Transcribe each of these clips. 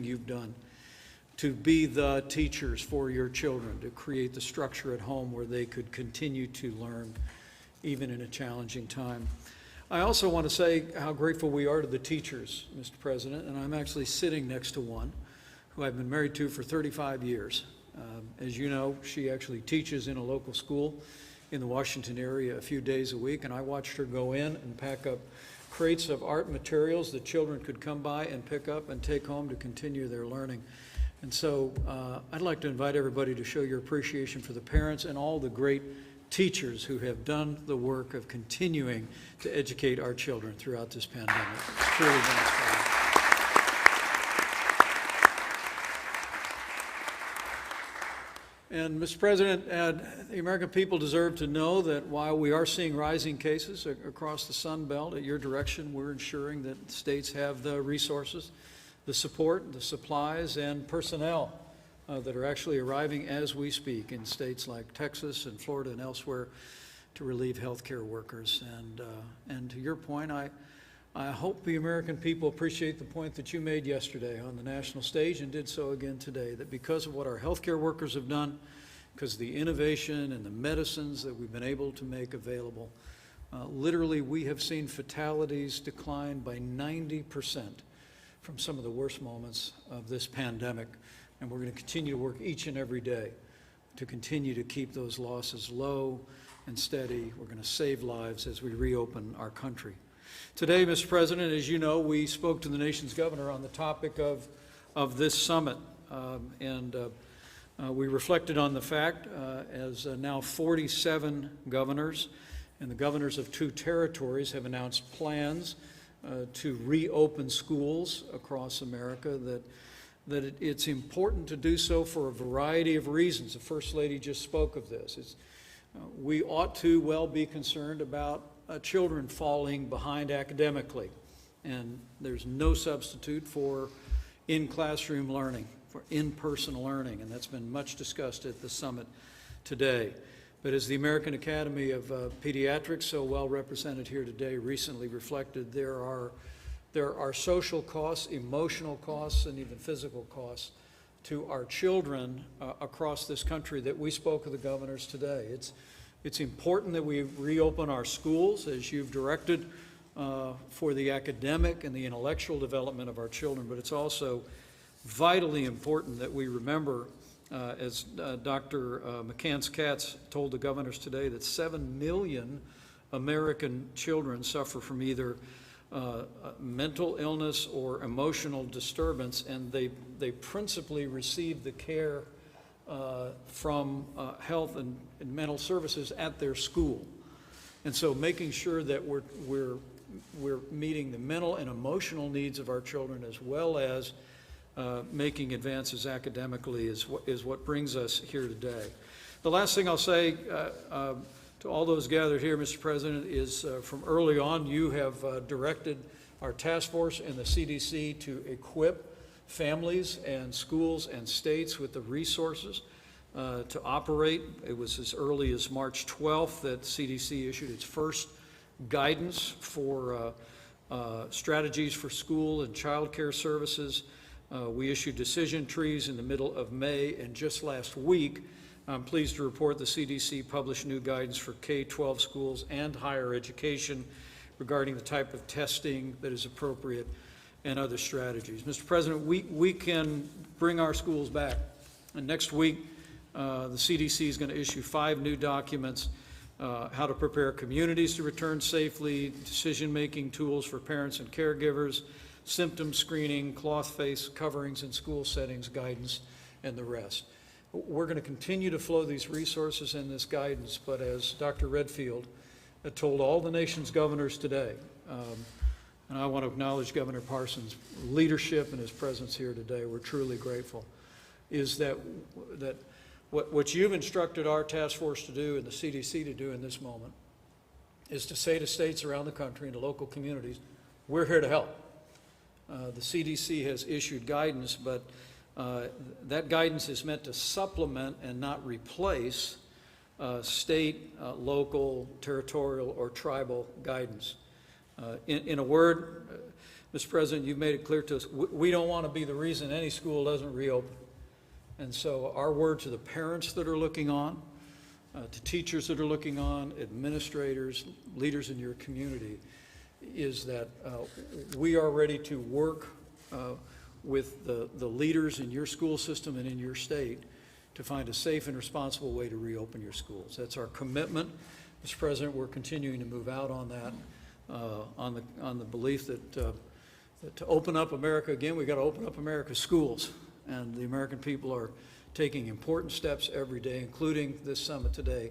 you've done to be the teachers for your children, to create the structure at home where they could continue to learn even in a challenging time. I also want to say how grateful we are to the teachers, Mr. President, and I'm actually sitting next to one who I've been married to for 35 years. As you know, she actually teaches in a local school in the Washington area a few days a week, and I watched her go in and pack up crates of art materials that children could come by and pick up and take home to continue their learning. And so I'd like to invite everybody to show your appreciation for the parents and all the great teachers who have done the work of continuing to educate our children throughout this pandemic. It's truly been inspiring. And Mr. President, the American people deserve to know that while we are seeing rising cases across the Sun Belt, at your direction, we're ensuring that states have the resources, the support, the supplies, and personnel that are actually arriving as we speak in states like Texas and Florida and elsewhere to relieve healthcare workers. And to your point, I hope the American people appreciate the point that you made yesterday on the national stage and did so again today, that because of what our healthcare workers have done, because of the innovation and the medicines that we've been able to make available, literally we have seen fatalities decline by 90% from some of the worst moments of this pandemic. And we're going to continue to work each and every day to continue to keep those losses low and steady. We're going to save lives as we reopen our country. Today, Mr. President, as you know, we spoke to the nation's governor on the topic of this summit. We reflected on the fact, as now 47 governors and the governors of 2 territories have announced plans to reopen schools across America, that it's important to do so for a variety of reasons. The First Lady just spoke of this. We ought to well be concerned about children falling behind academically, and there's no substitute for in-classroom learning, for in-person learning, and that's been much discussed at the summit today. But as the American Academy of Pediatrics, so well represented here today, recently reflected, there are social costs, emotional costs, and even physical costs to our children across this country that we spoke of the governors today. It's important that we reopen our schools, as you've directed, for the academic and the intellectual development of our children, but it's also vitally important that we remember, as Dr. McCants-Katz told the governors today, that 7 million American children suffer from either mental illness or emotional disturbance, and they principally receive the care from health and mental services at their school. And so making sure that we're meeting the mental and emotional needs of our children, as well as making advances academically, is what brings us here today. The last thing I'll say to all those gathered here, Mr. President, is from early on you have directed our task force and the CDC to equip families and schools and states with the resources to operate. It was as early as March 12th that CDC issued its first guidance for strategies for school and child care services. We issued decision trees in the middle of May, and just last week, I'm pleased to report the CDC published new guidance for K-12 schools and higher education regarding the type of testing that is appropriate and other strategies. Mr. President, we can bring our schools back. And next week, the CDC is going to issue 5 new documents, how to prepare communities to return safely, decision-making tools for parents and caregivers, symptom screening, cloth face coverings in school settings, guidance, and the rest. We're going to continue to flow these resources and this guidance, but as Dr. Redfield told all the nation's governors today, and I want to acknowledge Governor Parsons' leadership and his presence here today, we're truly grateful, is that what you've instructed our task force to do and the CDC to do in this moment is to say to states around the country and to local communities, we're here to help. The CDC has issued guidance, but that guidance is meant to supplement and not replace state, local, territorial, or tribal guidance. In a word, Mr. President, you've made it clear to us, we don't want to be the reason any school doesn't reopen. And so our word to the parents that are looking on, to teachers that are looking on, administrators, leaders in your community, is that we are ready to work with the leaders in your school system and in your state to find a safe and responsible way to reopen your schools. That's our commitment. Mr. President, we're continuing to move out on that, on the belief that to open up America again, we've got to open up America's schools. And the American people are taking important steps every day, including this summit today,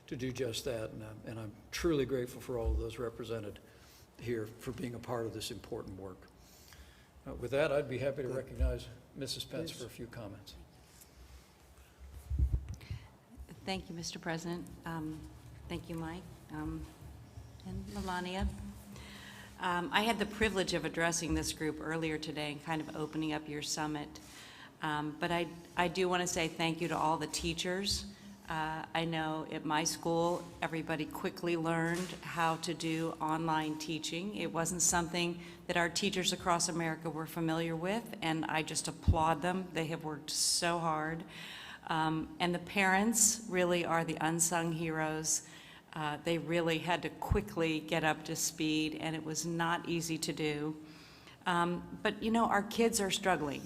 to do just that. And I'm truly grateful for all of those represented here for being a part of this important work. With that, I'd be happy to recognize Mrs. Pence for a few comments. Thank you, Mr. President. Thank you, Mike, and Melania. I had the privilege of addressing this group earlier today and kind of opening up your summit. But I do want to say thank you to all the teachers. I know at my school, everybody quickly learned how to do online teaching. It wasn't something that our teachers across America were familiar with, and I just applaud them. They have worked so hard. And the parents really are the unsung heroes. They really had to quickly get up to speed, and it was not easy to do. But you know, our kids are struggling,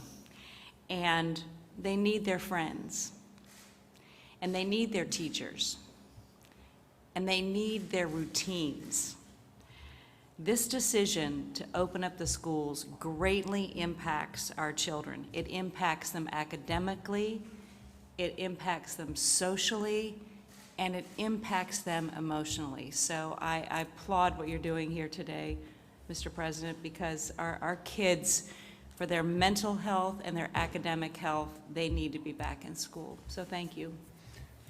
and they need their friends, and they need their teachers, and they need their routines. This decision to open up the schools greatly impacts our children. It impacts them academically, it impacts them socially, and it impacts them emotionally. So I applaud what you're doing here today, Mr. President, because our kids, for their mental health and their academic health, they need to be back in school. So thank you.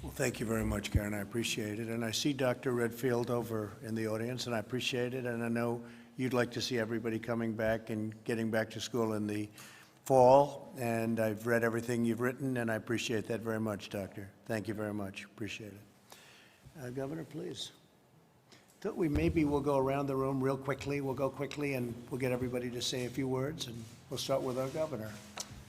Well, thank you very much, Karen. I appreciate it. And I see Dr. Redfield over in the audience, and I appreciate it. And I know you'd like to see everybody coming back and getting back to school in the fall. And I've read everything you've written, and I appreciate that very much, Doctor. Thank you very much. Appreciate it. Governor, please. Thought maybe we'll go around the room real quickly. We'll go quickly, and we'll get everybody to say a few words, and we'll start with our governor.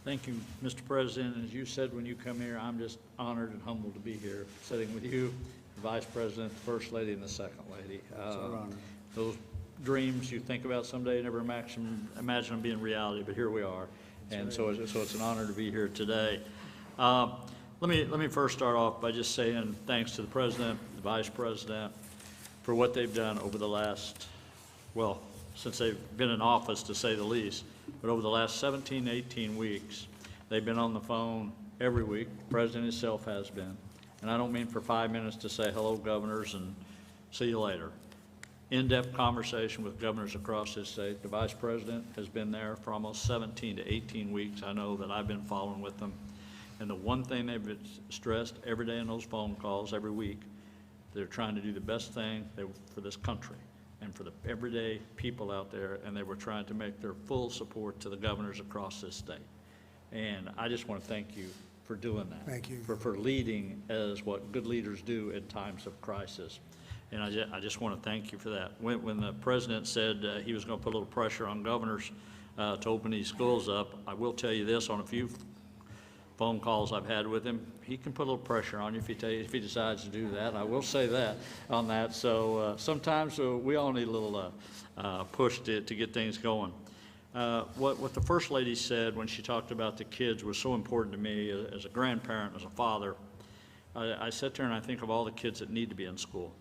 Thank you, Mr. President. As you said when you come here, I'm just honored and humbled to be here, sitting with you, the Vice President, the First Lady, and the Second Lady. It's our honor. Those dreams you think about someday, never imagine them being reality, but here we are. And so it's an honor to be here today. Let me first start off by just saying thanks to the President, the Vice President, for what they've done over the last, well, since they've been in office, to say the least. But over the last 17, 18 weeks, they've been on the phone every week. The President himself has been. And I don't mean for 5 minutes to say hello, governors, and see you later. In-depth conversation with governors across this state. The Vice President has been there for almost 17 to 18 weeks. I know that I've been following with them. And the one thing they've stressed every day in those phone calls, every week, they're trying to do the best thing for this country and for the everyday people out there, and they were trying to make their full support to the governors across this state. And I just want to thank you for doing that. Thank you. For leading as what good leaders do in times of crisis. And I just want to thank you for that. When the President said he was going to put a little pressure on governors to open these schools up, I will tell you this, on a few phone calls I've had with him, he can put a little pressure on you if he decides to do that. I will say that on that. So sometimes we all need a little push to get things going. What the First Lady said when she talked about the kids was so important to me as a grandparent, as a father. I sit there and I think of all the kids that need to be in school.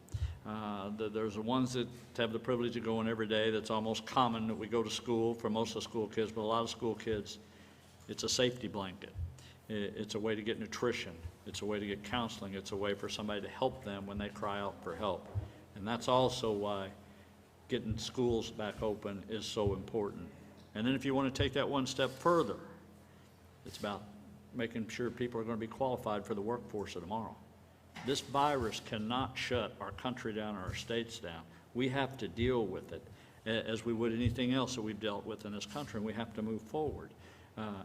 There's the ones that have the privilege of going every day. That's almost common that we go to school for most of the school kids, but a lot of school kids, it's a safety blanket. It's a way to get nutrition. It's a way to get counseling. It's a way for somebody to help them when they cry out for help. And that's also why getting schools back open is so important. And then if you want to take that one step further, it's about making sure people are going to be qualified for the workforce of tomorrow. This virus cannot shut our country down or our states down. We have to deal with it as we would anything else that we've dealt with in this country, and we have to move forward.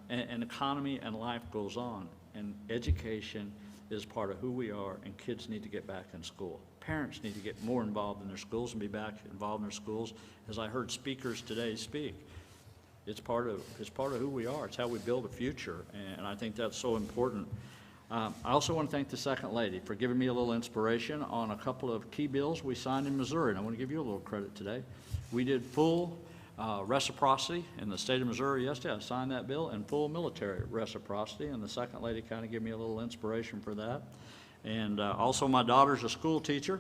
And economy and life goes on, and education is part of who we are, and kids need to get back in school. Parents need to get more involved in their schools and be back involved in their schools. As I heard speakers today speak, It's part of who we are. It's how we build a future, and I think that's so important. I also want to thank the Second Lady for giving me a little inspiration on a couple of key bills we signed in Missouri, and I want to give you a little credit today. We did full reciprocity in the state of Missouri yesterday. I signed that bill, and full military reciprocity, and the Second Lady kind of gave me a little inspiration for that. And also my daughter's a school teacher.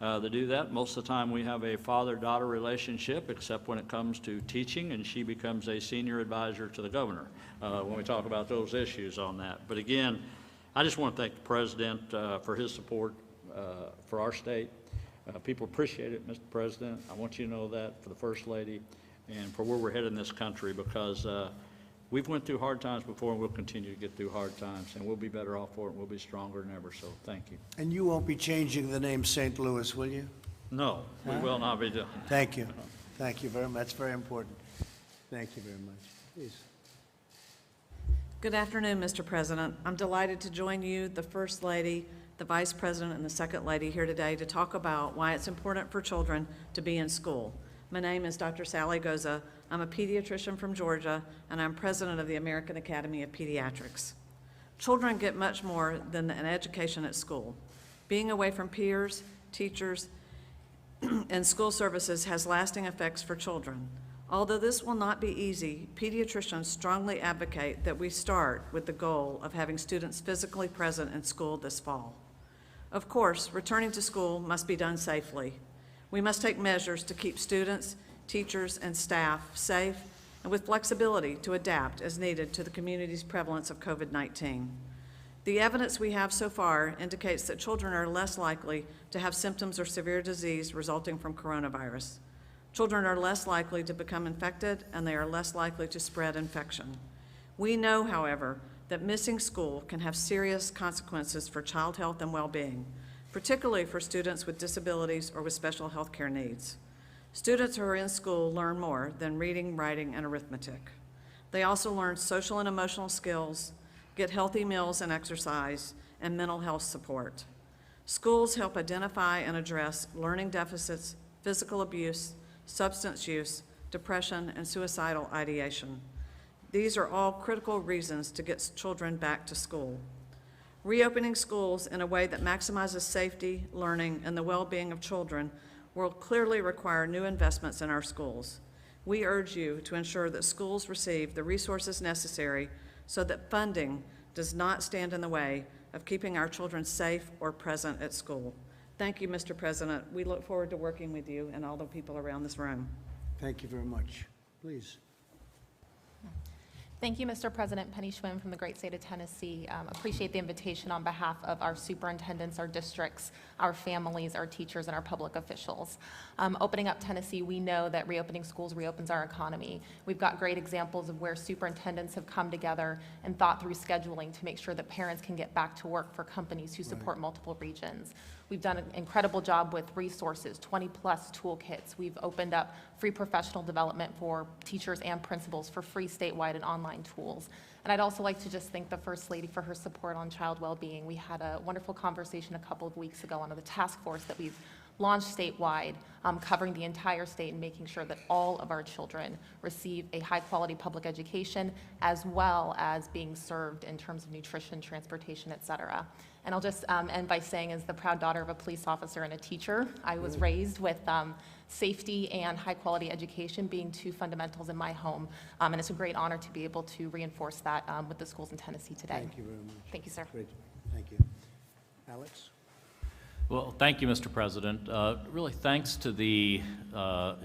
To do that, most of the time we have a father-daughter relationship, except when it comes to teaching, and she becomes a senior advisor to the governor when we talk about those issues on that. But again, I just want to thank the President for his support for our state. People appreciate it, Mr. President. I want you to know that, for the First Lady and for where we're headed in this country, because we've went through hard times before, and we'll continue to get through hard times, and we'll be better off for it, and we'll be stronger than ever, so thank you. And you won't be changing the name St. Louis, will you? No, we will not be doing that. Thank you. Thank you very much. That's very important. Thank you very much. Please. Good afternoon, Mr. President. I'm delighted to join you, the First Lady, the Vice President, and the Second Lady here today to talk about why it's important for children to be in school. My name is Dr. Sally Goza. I'm a pediatrician from Georgia, and I'm president of the American Academy of Pediatrics. Children get much more than an education at school. Being away from peers, teachers, and school services has lasting effects for children. Although this will not be easy, pediatricians strongly advocate that we start with the goal of having students physically present in school this fall. Of course, returning to school must be done safely. We must take measures to keep students, teachers, and staff safe and with flexibility to adapt as needed to the community's prevalence of COVID-19. The evidence we have so far indicates that children are less likely to have symptoms or severe disease resulting from coronavirus. Children are less likely to become infected, and they are less likely to spread infection. We know, however, that missing school can have serious consequences for child health and well-being, particularly for students with disabilities or with special health care needs. Students who are in school learn more than reading, writing, and arithmetic. They also learn social and emotional skills, get healthy meals and exercise, and mental health support. Schools help identify and address learning deficits, physical abuse, substance use, depression, and suicidal ideation. These are all critical reasons to get children back to school. Reopening schools in a way that maximizes safety, learning, and the well-being of children will clearly require new investments in our schools. We urge you to ensure that schools receive the resources necessary so that funding does not stand in the way of keeping our children safe or present at school. Thank you, Mr. President. We look forward to working with you and all the people around this room. Thank you very much. Please. Thank you, Mr. President. Penny Schwinn from the great state of Tennessee. Appreciate the invitation on behalf of our superintendents, our districts, our families, our teachers, and our public officials. Opening up Tennessee, we know that reopening schools reopens our economy. We've got great examples of where superintendents have come together and thought through scheduling to make sure that parents can get back to work for companies who support multiple regions. We've done an incredible job with resources, 20-plus toolkits. We've opened up free professional development for teachers and principals for free statewide and online tools. And I'd also like to just thank the First Lady for her support on child well-being. We had a wonderful conversation a couple of weeks ago on the task force that we've launched statewide, covering the entire state and making sure that all of our children receive a high-quality public education, as well as being served in terms of nutrition, transportation, et cetera. And I'll just end by saying, as the proud daughter of a police officer and a teacher, I was raised with safety and high-quality education being two fundamentals in my home. And it's a great honor to be able to reinforce that with the schools in Tennessee today. Thank you very much. Thank you, sir. Great. Thank you. Alex? Well, thank you, Mr. President. Really, thanks to the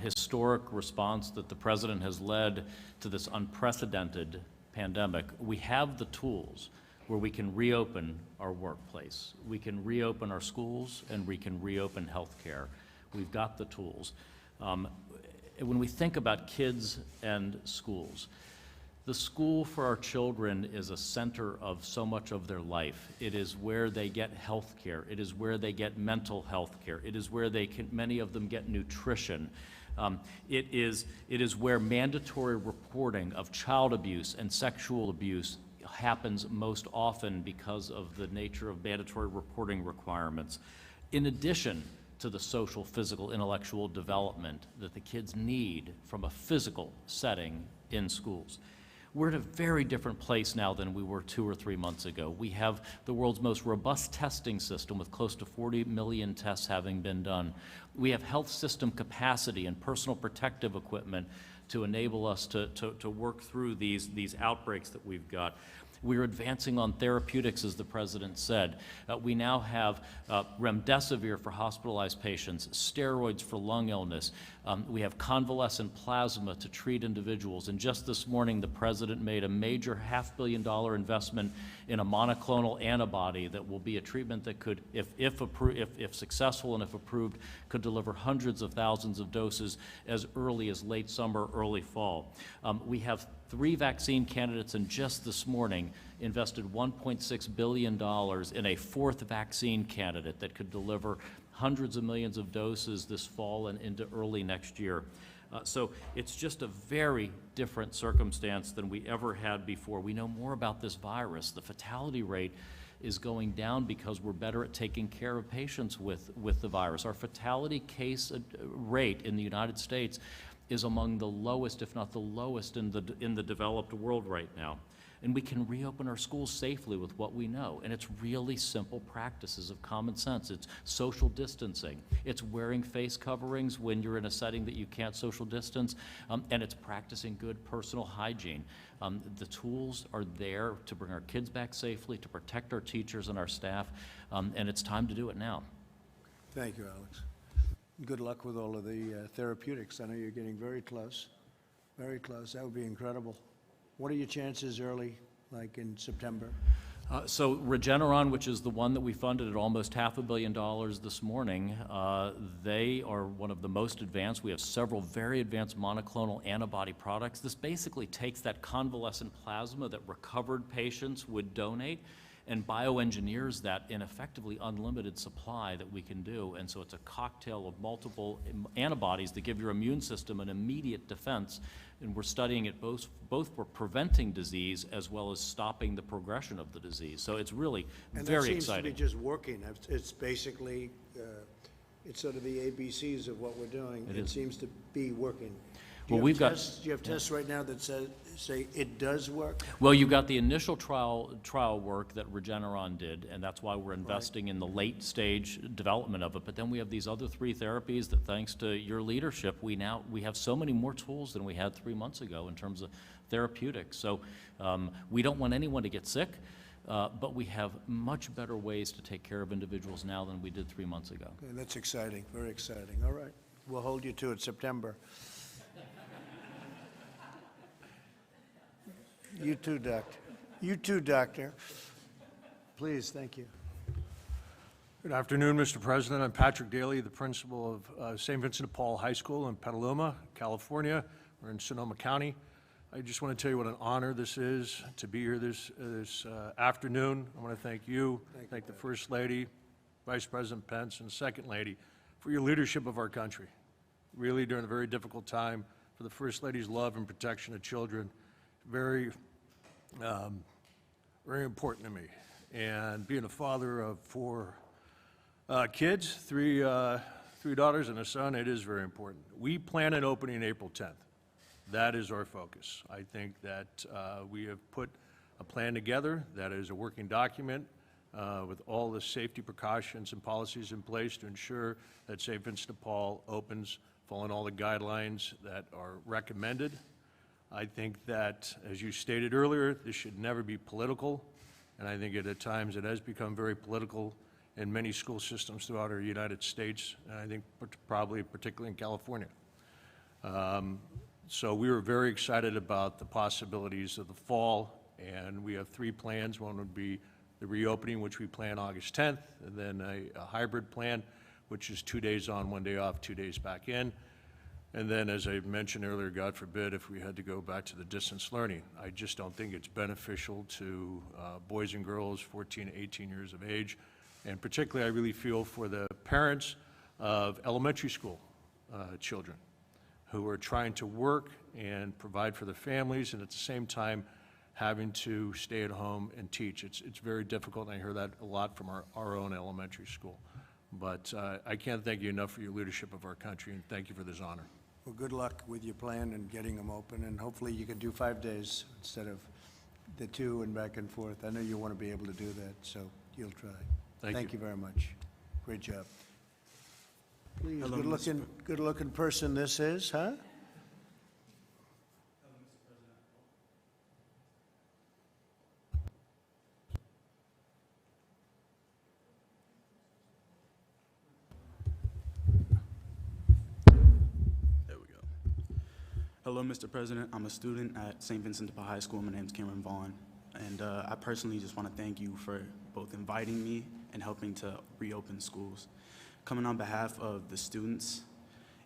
historic response that the President has led to this unprecedented pandemic, we have the tools where we can reopen our workplace, we can reopen our schools, and we can reopen healthcare. We've got the tools. When we think about kids and schools, the school for our children is a center of so much of their life. It is where they get health care. It is where they get mental health care. It is where many of them get nutrition. It is where mandatory reporting of child abuse and sexual abuse happens most often because of the nature of mandatory reporting requirements. In addition to the social, physical, intellectual development that the kids need from a physical setting in schools. We're in a very different place now than we were 2 or 3 months ago. We have the world's most robust testing system with close to 40 million tests having been done. We have health system capacity and personal protective equipment to enable us to work through these outbreaks that we've got. We're advancing on therapeutics, as the President said. We now have remdesivir for hospitalized patients, steroids for lung illness. We have convalescent plasma to treat individuals. And just this morning, the President made a major $500 million investment in a monoclonal antibody that will be a treatment that could, if successful and if approved, could deliver hundreds of thousands of doses as early as late summer, early fall. We have 3 vaccine candidates, and just this morning invested $1.6 billion in a 4th vaccine candidate that could deliver hundreds of millions of doses this fall and into early next year. So it's just a very different circumstance than we ever had before. We know more about this virus. The fatality rate is going down because we're better at taking care of patients with the virus. Our fatality case rate in the United States is among the lowest, if not the lowest, in the developed world right now. And we can reopen our schools safely with what we know. And it's really simple practices of common sense. It's social distancing. It's wearing face coverings when you're in a setting that you can't social distance. And it's practicing good personal hygiene. The tools are there to bring our kids back safely, to protect our teachers and our staff. And it's time to do it now. Thank you, Alex. Good luck with all of the therapeutics. I know you're getting very close, very close. That would be incredible. What are your chances early, like in September? So Regeneron, which is the one that we funded at almost $500 million this morning, they are one of the most advanced. We have several very advanced monoclonal antibody products. This basically takes that convalescent plasma that recovered patients would donate and bioengineers that in effectively unlimited supply that we can do. And so it's a cocktail of multiple antibodies that give your immune system an immediate defense. And we're studying it both for preventing disease as well as stopping the progression of the disease. So it's really very exciting. And that seems to be just working. It's basically, it's sort of the ABCs of what we're doing. It seems to be working. Do you have tests right now that say it does work? Well, you've got the initial trial work that Regeneron did, and that's why we're investing in the late stage development of it. But then we have these other 3 therapies that, thanks to your leadership, we have so many more tools than we had 3 months ago in terms of therapeutics. So we don't want anyone to get sick, but we have much better ways to take care of individuals now than we did 3 months ago. Okay, that's exciting, very exciting. All right, we'll hold you to it September. You too, Doctor. You too, Doctor. Please, thank you. Good afternoon, Mr. President. I'm Patrick Daly, the principal of St. Vincent de Paul High School in Petaluma, California. We're in Sonoma County. I just want to tell you what an honor this is to be here this afternoon. I want to thank you, thank the First Lady, Vice President Pence, and the Second Lady for your leadership of our country. Really, during a very difficult time, for the First Lady's love and protection of children, very important to me. And being a father of 4 kids, three daughters and a son, it is very important. We plan on opening April 10th. That is our focus. I think that we have put a plan together that is a working document with all the safety precautions and policies in place to ensure that St. Vincent de Paul opens following all the guidelines that are recommended. I think that, as you stated earlier, this should never be political, and I think at times it has become very political in many school systems throughout our United States, and I think probably particularly in California. So we were very excited about the possibilities of the fall, and we have 3 plans. One would be the reopening, which we plan August 10th, and then a hybrid plan, which is 2 days on, 1 day off, 2 days back in. And then, as I mentioned earlier, God forbid if we had to go back to the distance learning. I just don't think it's beneficial to boys and girls 14 to 18 years of age. And particularly, I really feel for the parents of elementary school children who are trying to work and provide for their families and at the same time having to stay at home and teach. It's very difficult, and I hear that a lot from our own elementary school. But I can't thank you enough for your leadership of our country, and thank you for this honor. Well, good luck with your plan and getting them open, and hopefully you can do 5 days instead of the 2 and back and forth. I know you want to be able to do that, so you'll try. Thank you. Very much. Great job. Please, Hello, good-looking person this is, huh? There we go. Hello, Mr. President. I'm a student at St. Vincent de Paul High School. My name's Cameron Vaughn. And I personally just want to thank you for both inviting me and helping to reopen schools. Coming on behalf of the students,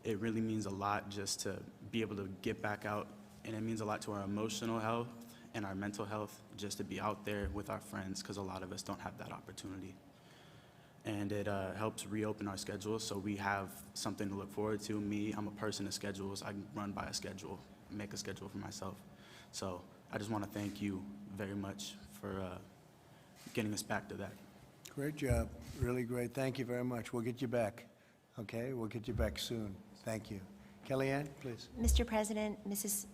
it really means a lot just to be able to get back out, and it means a lot to our emotional health and our mental health just to be out there with our friends, because a lot of us don't have that opportunity. And it helps reopen our schedules, so we have something to look forward to. Me, I'm a person of schedules. I run by a schedule, make a schedule for myself. So I just want to thank you very much for getting us back to that. Great job, really great. Thank you very much. We'll get you back, okay? We'll get you back soon. Thank you. Kellyanne, please. Mr. President, Mrs.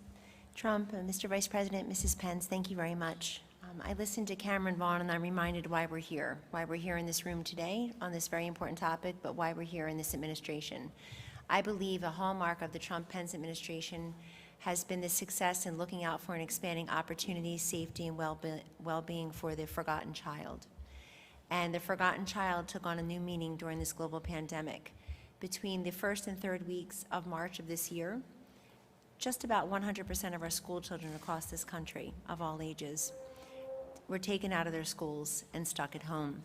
Trump, Mr. Vice President, Mrs. Pence, thank you very much. I listened to Cameron Vaughn, and I'm reminded why we're here in this room today on this very important topic, but why we're here in this administration. I believe a hallmark of the Trump-Pence administration has been the success in looking out for and expanding opportunities, safety, and well-being for the forgotten child. And the forgotten child took on a new meaning during this global pandemic. Between the first and third weeks of March of this year, just about 100% of our school children across this country, of all ages, were taken out of their schools and stuck at home.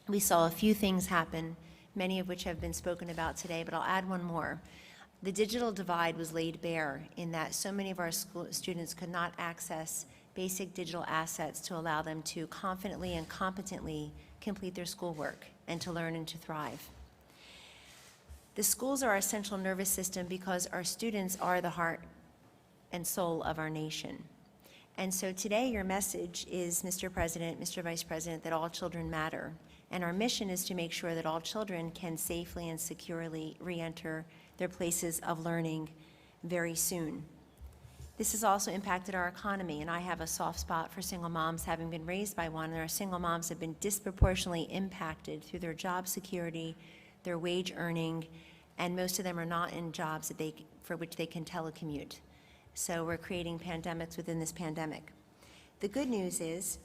We saw a few things happen, many of which have been spoken about today, but I'll add one more. The digital divide was laid bare in that so many of our students could not access basic digital assets to allow them to confidently and competently complete their schoolwork and to learn and to thrive. The schools are our central nervous system because our students are the heart and soul of our nation. And so today your message is, Mr. President, Mr. Vice President, that all children matter. And our mission is to make sure that all children can safely and securely re-enter their places of learning very soon. This has also impacted our economy, and I have a soft spot for single moms, having been raised by one, and our single moms have been disproportionately impacted through their job security, their wage earning, and most of them are not in jobs for which they can telecommute. So we're creating pandemics within this pandemic. The good news is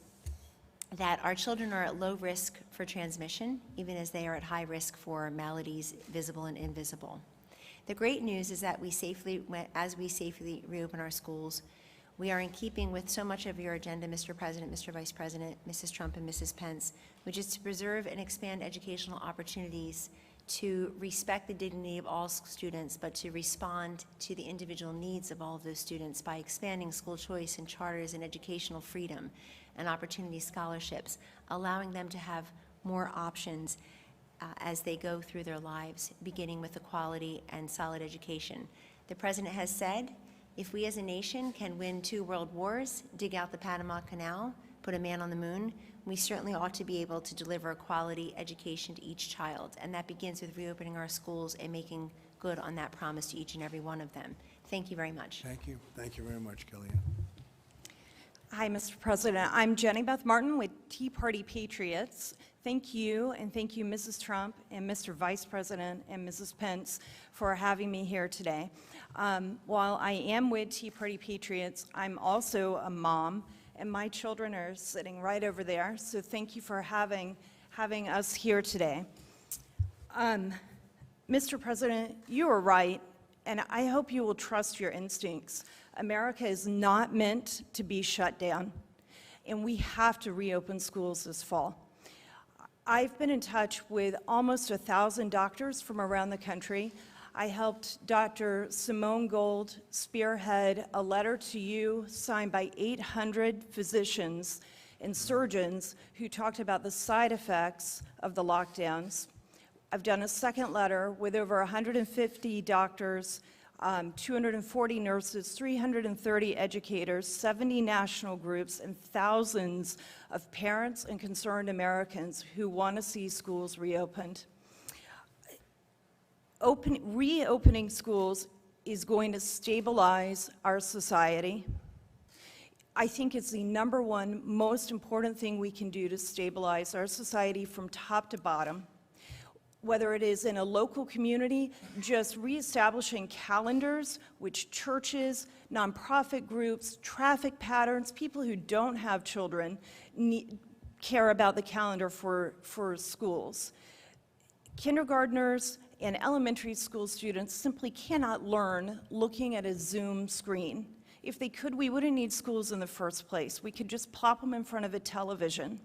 that our children are at low risk for transmission, even as they are at high risk for maladies, visible and invisible. The great news is that as we safely reopen our schools, we are in keeping with so much of your agenda, Mr. President, Mr. Vice President, Mrs. Trump, and Mrs. Pence, which is to preserve and expand educational opportunities, to respect the dignity of all students, but to respond to the individual needs of all of those students by expanding school choice and charters and educational freedom and opportunity scholarships, allowing them to have more options as they go through their lives, beginning with a quality and solid education. The President has said, if we as a nation can win 2 world wars, dig out the Panama Canal, put a man on the moon, we certainly ought to be able to deliver a quality education to each child. And that begins with reopening our schools and making good on that promise to each and every one of them. Thank you very much. Thank you. Thank you very much, Kellyanne. Hi, Mr. President. I'm Jenny Beth Martin with Tea Party Patriots. Thank you, and thank you, Mrs. Trump and Mr. Vice President and Mrs. Pence, for having me here today. While I am with Tea Party Patriots, I'm also a mom, and my children are sitting right over there, so thank you for having us here today. Mr. President, you are right, and I hope you will trust your instincts. America is not meant to be shut down, and we have to reopen schools this fall. I've been in touch with almost 1,000 doctors from around the country. I helped Dr. Simone Gold spearhead a letter to you signed by 800 physicians and surgeons who talked about the side effects of the lockdowns. I've done a second letter with over 150 doctors, 240 nurses, 330 educators, 70 national groups, and thousands of parents and concerned Americans who want to see schools reopened. reopening schools is going to stabilize our society. I think it's the number one most important thing we can do to stabilize our society from top to bottom. Whether it is in a local community, just reestablishing calendars, which churches, nonprofit groups, traffic patterns, people who don't have children care about the calendar for schools. Kindergartners and elementary school students simply cannot learn looking at a Zoom screen. If they could, we wouldn't need schools in the first place. We could just plop them in front of a television.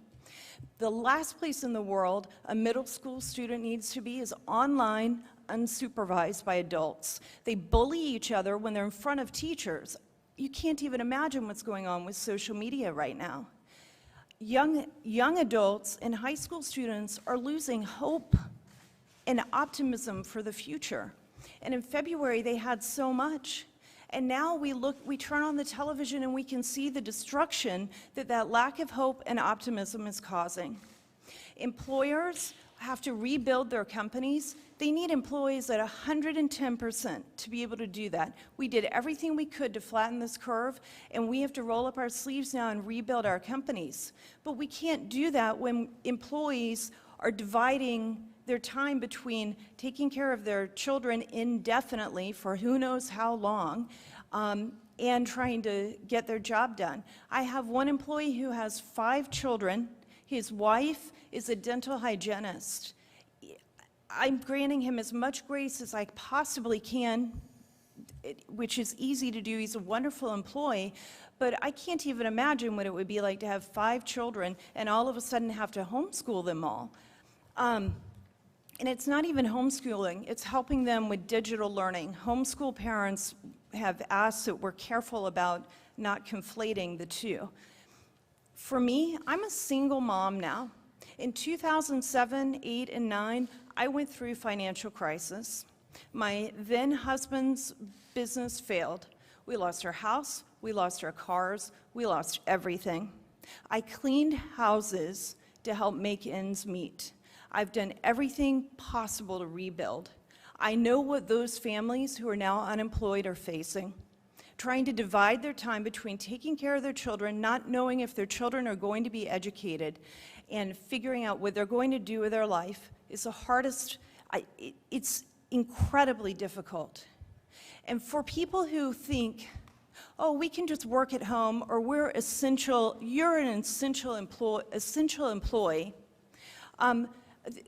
The last place in the world a middle school student needs to be is online, unsupervised by adults. They bully each other when they're in front of teachers. You can't even imagine what's going on with social media right now. Young adults and high school students are losing hope and optimism for the future. And in February, they had so much. And now we turn on the television and we can see the destruction that lack of hope and optimism is causing. Employers have to rebuild their companies. They need employees at 110% to be able to do that. We did everything we could to flatten this curve, and we have to roll up our sleeves now and rebuild our companies. But we can't do that when employees are dividing their time between taking care of their children indefinitely for who knows how long, and trying to get their job done. I have one employee who has 5 children. His wife is a dental hygienist. I'm granting him as much grace as I possibly can, which is easy to do. He's a wonderful employee, but I can't even imagine what it would be like to have 5 children and all of a sudden have to homeschool them all. And it's not even homeschooling, it's helping them with digital learning. Homeschool parents have asked that we're careful about not conflating the two. For me, I'm a single mom now. In 2007, 8, and 9, I went through financial crisis. My then husband's business failed. We lost our house, we lost our cars, we lost everything. I cleaned houses to help make ends meet. I've done everything possible to rebuild. I know what those families who are now unemployed are facing. Trying to divide their time between taking care of their children, not knowing if their children are going to be educated, and figuring out what they're going to do with their life is the hardest. It's incredibly difficult. And for people who think, oh, we can just work at home, or we're essential, you're an essential employee,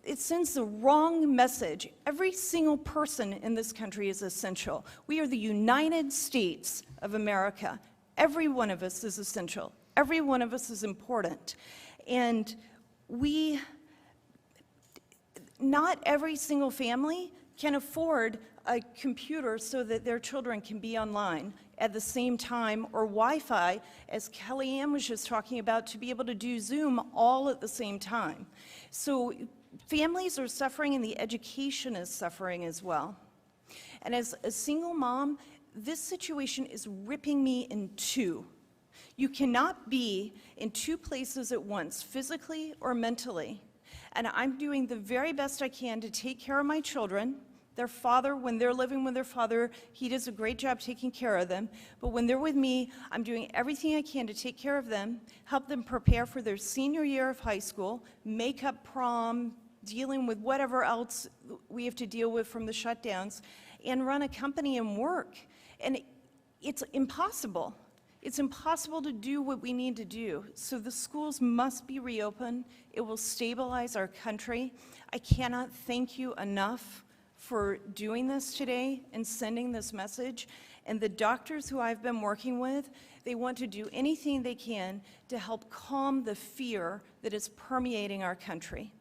it sends the wrong message. Every single person in this country is essential. We are the United States of America. Every one of us is essential. Every one of us is important. And not every single family can afford a computer so that their children can be online at the same time, or Wi-Fi, as Kellyanne was just talking about, to be able to do Zoom all at the same time. So families are suffering and the education is suffering as well. And as a single mom, this situation is ripping me in two. You cannot be in 2 places at once, physically or mentally. And I'm doing the very best I can to take care of my children. Their father, when they're living with their father, he does a great job taking care of them. But when they're with me, I'm doing everything I can to take care of them, help them prepare for their senior year of high school, make up prom, dealing with whatever else we have to deal with from the shutdowns, and run a company and work. And it's impossible. It's impossible to do what we need to do. So the schools must be reopened. It will stabilize our country. I cannot thank you enough for doing this today and sending this message. And the doctors who I've been working with, they want to do anything they can to help calm the fear that is permeating our country.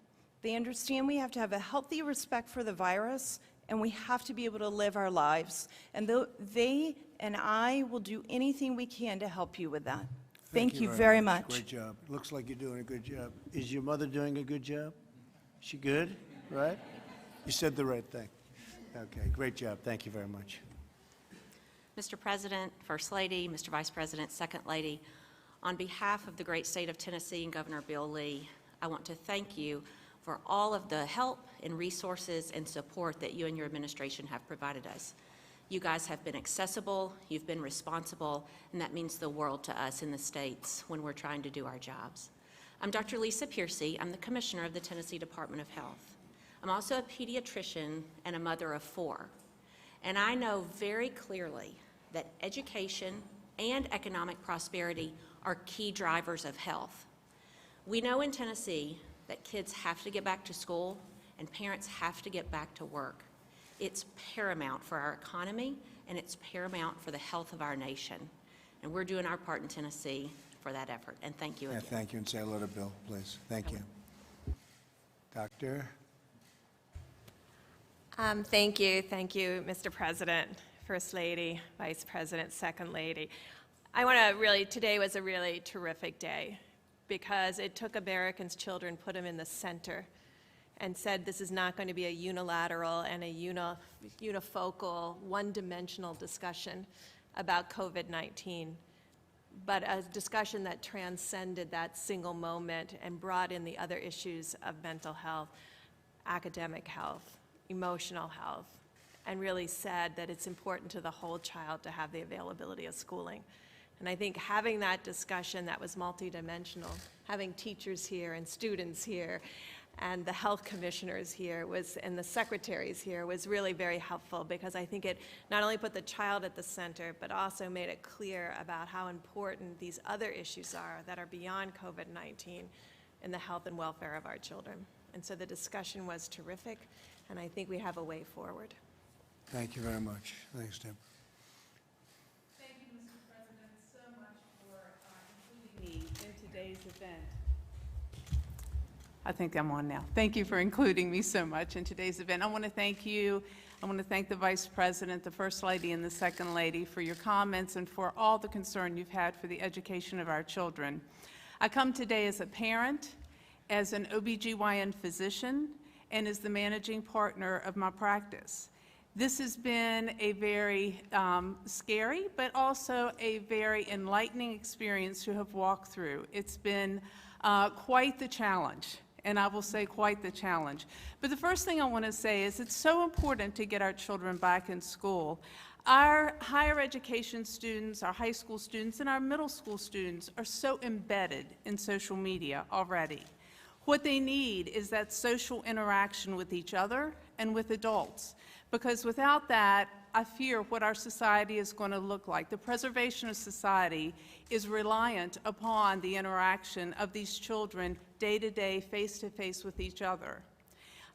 They understand we have to have a healthy respect for the virus, and we have to be able to live our lives. And they and I will do anything we can to help you with that. Thank you very much. Great job. Looks like you're doing a good job. Is your mother doing a good job? She good, right? You said the right thing. Okay, great job. Thank you very much. Mr. President, First Lady, Mr. Vice President, Second Lady, on behalf of the great state of Tennessee and Governor Bill Lee, I want to thank you for all of the help and resources and support that you and your administration have provided us. You guys have been accessible, you've been responsible, and that means the world to us in the states when we're trying to do our jobs. I'm Dr. Lisa Piercy. I'm the Commissioner of the Tennessee Department of Health. I'm also a pediatrician and a mother of 4. And I know very clearly that education and economic prosperity are key drivers of health. We know in Tennessee that kids have to get back to school and parents have to get back to work. It's paramount for our economy and it's paramount for the health of our nation. And we're doing our part in Tennessee for that effort. And thank you Yeah, again. thank you, and say hello to Bill, please. Thank you. Doctor? Thank you, Mr. President, First Lady, Vice President, Second Lady. I want to really, today was a really terrific day because it took Americans' children, put them in the center, and said this is not going to be a unilateral and a unifocal, one-dimensional discussion about COVID-19, but a discussion that transcended that single moment and brought in the other issues of mental health, academic health, emotional health, and really said that it's important to the whole child to have the availability of schooling. And I think having that discussion that was multidimensional, having teachers here and students here, and the health commissioners here and the secretaries here was really very helpful because I think it not only put the child at the center, but also made it clear about how important these other issues are that are beyond COVID-19 in the health and welfare of our children. And so the discussion was terrific, and I think we have a way forward. Thank you very much. Thanks, Tim. Thank you, Mr. President, so much for including me in today's event. I think I'm on now. Thank you for including me so much in today's event. I want to thank you. I want to thank the Vice President, the First Lady, and the Second Lady for your comments and for all the concern you've had for the education of our children. I come today as a parent, as an OBGYN physician, and as the managing partner of my practice. This has been a very scary, but also a very enlightening experience to have walked through. It's been quite the challenge, and I will say quite the challenge. But the first thing I want to say is it's so important to get our children back in school. Our higher education students, our high school students, and our middle school students are so embedded in social media already. What they need is that social interaction with each other and with adults, because without that, I fear what our society is going to look like. The preservation of society is reliant upon the interaction of these children day to day, face to face with each other.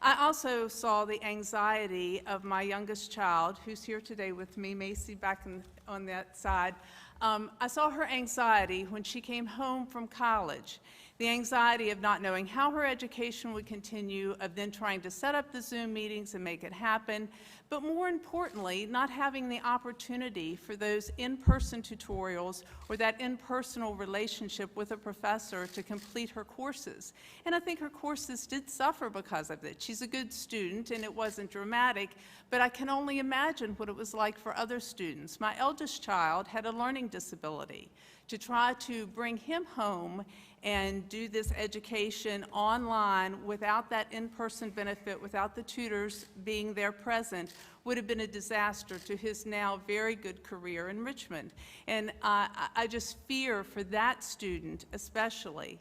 I also saw the anxiety of my youngest child, who's here today with me, Macy, back on that side. I saw her anxiety when she came home from college. The anxiety of not knowing how her education would continue, of then trying to set up the Zoom meetings and make it happen, but more importantly, not having the opportunity for those in-person tutorials or that in-personal relationship with a professor to complete her courses. And I think her courses did suffer because of it. She's a good student and it wasn't dramatic, but I can only imagine what it was like for other students. My eldest child had a learning disability. To try to bring him home and do this education online without that in-person benefit, without the tutors being there present, would have been a disaster to his now very good career in Richmond. And I just fear for that student especially.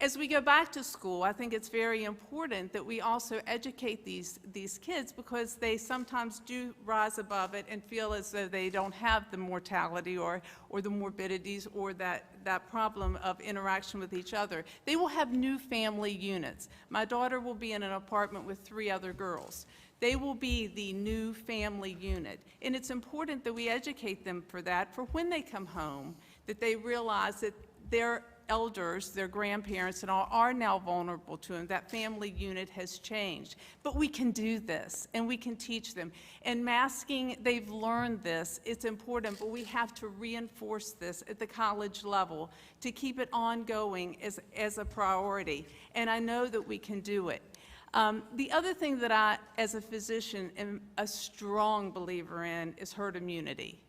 As we go back to school, I think it's very important that we also educate these kids, because they sometimes do rise above it and feel as though they don't have the mortality or the morbidities or that problem of interaction with each other. They will have new family units. My daughter will be in an apartment with 3 other girls. They will be the new family unit. And it's important that we educate them for that, for when they come home, that they realize that their elders, their grandparents, and all are now vulnerable to them. That family unit has changed. But we can do this, and we can teach them. And masking, they've learned this. It's important, but we have to reinforce this at the college level to keep it ongoing as a priority. And I know that we can do it. The other thing that I, as a physician, am a strong believer in is herd immunity.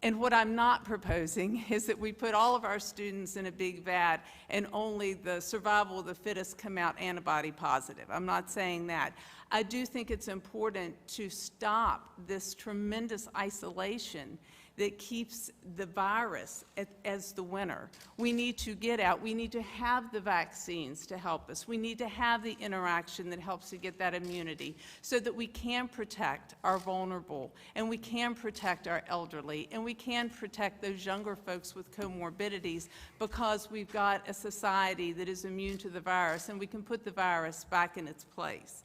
And what I'm not proposing is that we put all of our students in a big vat and only the survival of the fittest come out antibody positive. I'm not saying that. I do think it's important to stop this tremendous isolation that keeps the virus as the winner. We need to get out. We need to have the vaccines to help us. We need to have the interaction that helps to get that immunity so that we can protect our vulnerable, and we can protect our elderly, and we can protect those younger folks with comorbidities, because we've got a society that is immune to the virus, and we can put the virus back in its place.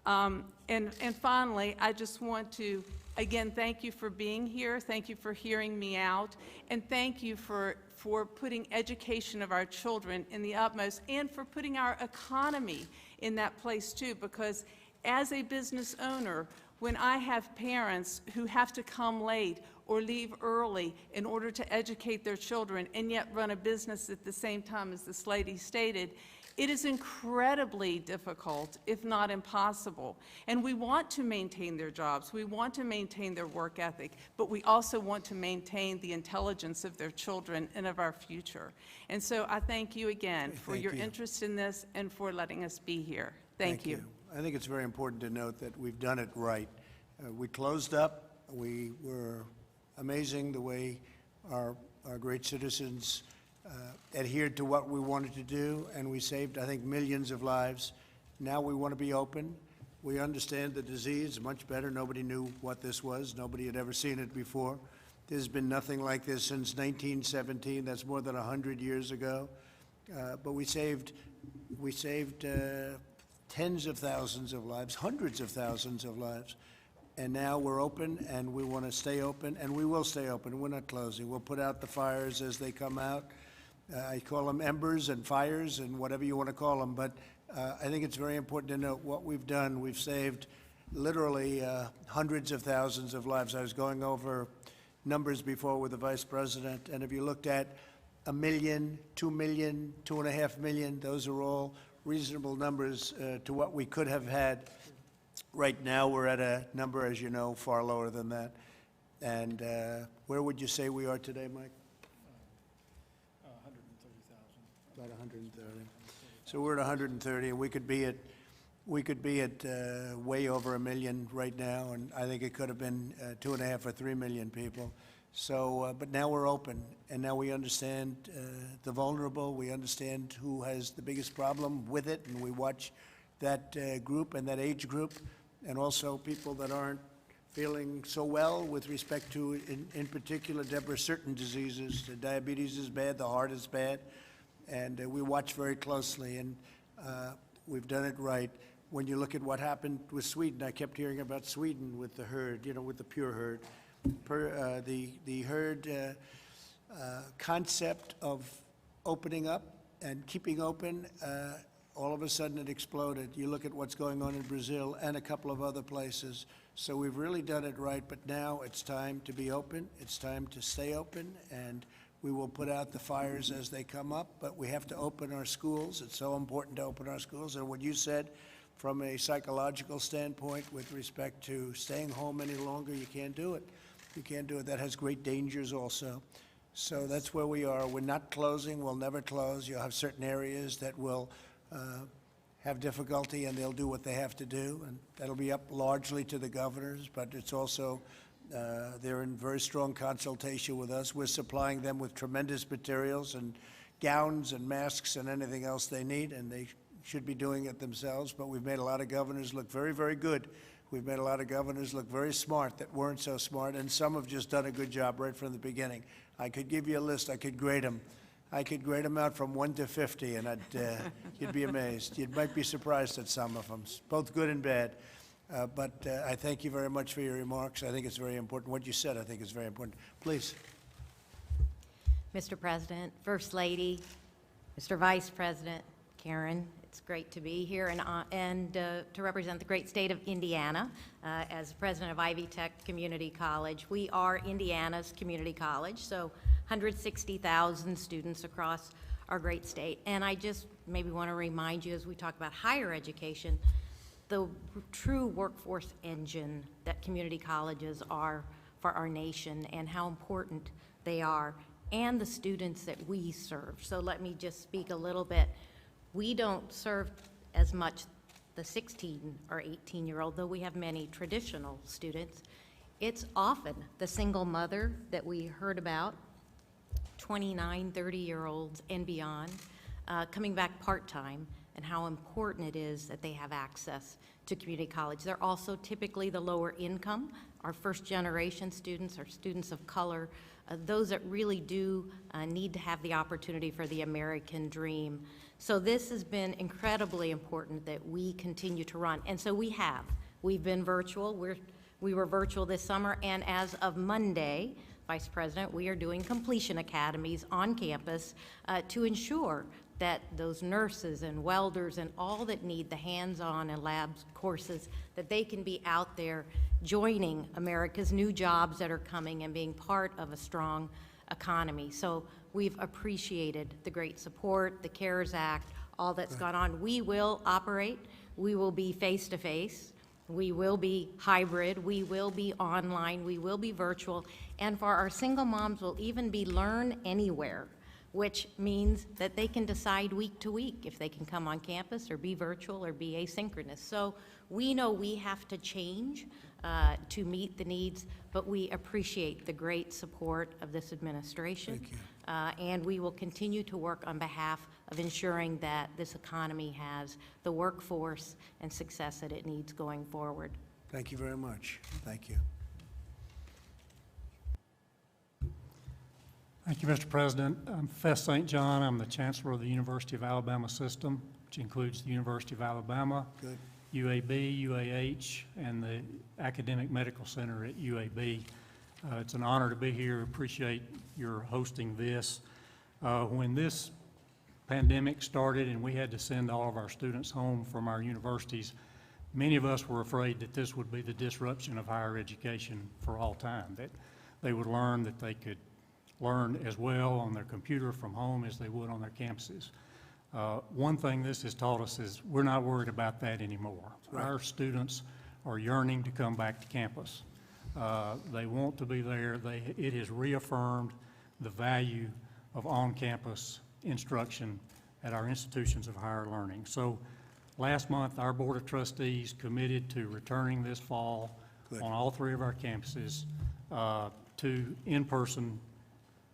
And finally, I just want to, again, thank you for being here. Thank you for hearing me out. And thank you for putting education of our children in the utmost, and for putting our economy in that place too, because as a business owner, when I have parents who have to come late or leave early in order to educate their children and yet run a business at the same time, as this lady stated, it is incredibly difficult, if not impossible. And we want to maintain their jobs. We want to maintain their work ethic, but we also want to maintain the intelligence of their children and of our future. And so I thank you again for your interest in this and for letting us be here. Thank you. I think it's very important to note that we've done it right. We closed up. We were amazing the way our great citizens adhered to what we wanted to do, and we saved, I think, millions of lives. Now we want to be open. We understand the disease much better. Nobody knew what this was. Nobody had ever seen it before. There's been nothing like this since 1917. That's more than 100 years ago. But we saved tens of thousands of lives, hundreds of thousands of lives. And now we're open, and we want to stay open, and we will stay open. We're not closing. We'll put out the fires as they come out. I call them embers and fires and whatever you want to call them, but I think it's very important to note what we've done. We've saved literally hundreds of thousands of lives. I was going over numbers before with the Vice President, and if you looked at 1 million, 2 million, 2.5 million, those are all reasonable numbers to what we could have had. Right now, we're at a number, as you know, far lower than that. And where would you say we are today, Mike? 130,000. About 130. So we're at 130, and we could be at way over 1 million right now, and I think it could have been 2.5 or 3 million people. So, but now we're open, and now we understand the vulnerable. We understand who has the biggest problem with it, and we watch that group and that age group, and also people that aren't feeling so well with respect to, in particular, Deborah, certain diseases. The diabetes is bad, the heart is bad, and we watch very closely, and we've done it right. When you look at what happened with Sweden, I kept hearing about Sweden with the herd, you know, with the pure herd. The herd concept of opening up and keeping open, all of a sudden it exploded. You look at what's going on in Brazil and a couple of other places. So we've really done it right, but now it's time to be open. It's time to stay open, and we will put out the fires as they come up, but we have to open our schools. It's so important to open our schools. And what you said from a psychological standpoint with respect to staying home any longer, you can't do it. You can't do it. That has great dangers also. So that's where we are. We're not closing. We'll never close. You'll have certain areas that will have difficulty, and they'll do what they have to do, and that'll be up largely to the governors, but it's also, they're in very strong consultation with us. We're supplying them with tremendous materials and gowns and masks and anything else they need, and they should be doing it themselves, but we've made a lot of governors look very, very good. We've made a lot of governors look very smart that weren't so smart, and some have just done a good job right from the beginning. I could give you a list. I could grade them. I could grade them out from 1 to 50, and you'd be amazed. You might be surprised at some of them, both good and bad. But I thank you very much for your remarks. I think it's very important. What you said, I think, is very important. Please. Mr. President, First Lady, Mr. Vice President, Karen, it's great to be here and to represent the great state of Indiana as president of Ivy Tech Community College. We are Indiana's community college, so 160,000 students across our great state. And I just maybe want to remind you, as we talk about higher education, the true workforce engine that community colleges are for our nation and how important they are, and the students that we serve. So let me just speak a little bit. We don't serve as much the 16 or 18-year-old, though we have many traditional students. It's often the single mother that we heard about, 29, 30-year-olds and beyond, coming back part-time, and how important it is that they have access to community college. They're also typically the lower income. Our first-generation students are students of color, those that really do need to have the opportunity for the American dream. So this has been incredibly important that we continue to run. And so we have. We've been virtual. We were virtual this summer, and as of Monday, Vice President, we are doing completion academies on campus to ensure that those nurses and welders and all that need the hands-on and labs courses, that they can be out there joining America's new jobs that are coming and being part of a strong economy. So we've appreciated the great support, the CARES Act, all that's gone on. We will operate. We will be face-to-face. We will be hybrid. We will be online. We will be virtual. And for our single moms, we'll even be learn anywhere, which means that they can decide week to week if they can come on campus or be virtual or be asynchronous. So we know we have to change to meet the needs, but we appreciate the great support of this administration. Thank you. And we will continue to work on behalf of ensuring that this economy has the workforce and success that it needs going forward. Thank you very much. Thank you. Thank you, Mr. President. I'm Fess St. John. I'm the Chancellor of the University of Alabama system, which includes the University of Alabama, Good. UAB, UAH, and the Academic Medical Center at UAB. It's an honor to be here. Appreciate your hosting this. When this pandemic started and we had to send all of our students home from our universities, many of us were afraid that this would be the disruption of higher education for all time, that they would learn that they could learn as well on their computer from home as they would on their campuses. One thing this has taught us is we're not worried about that anymore. Right. Our students are yearning to come back to campus. They want to be there. It has reaffirmed the value of on-campus instruction at our institutions of higher learning. So last month, our Board of Trustees committed to returning this fall Good. on all three of our campuses to in-person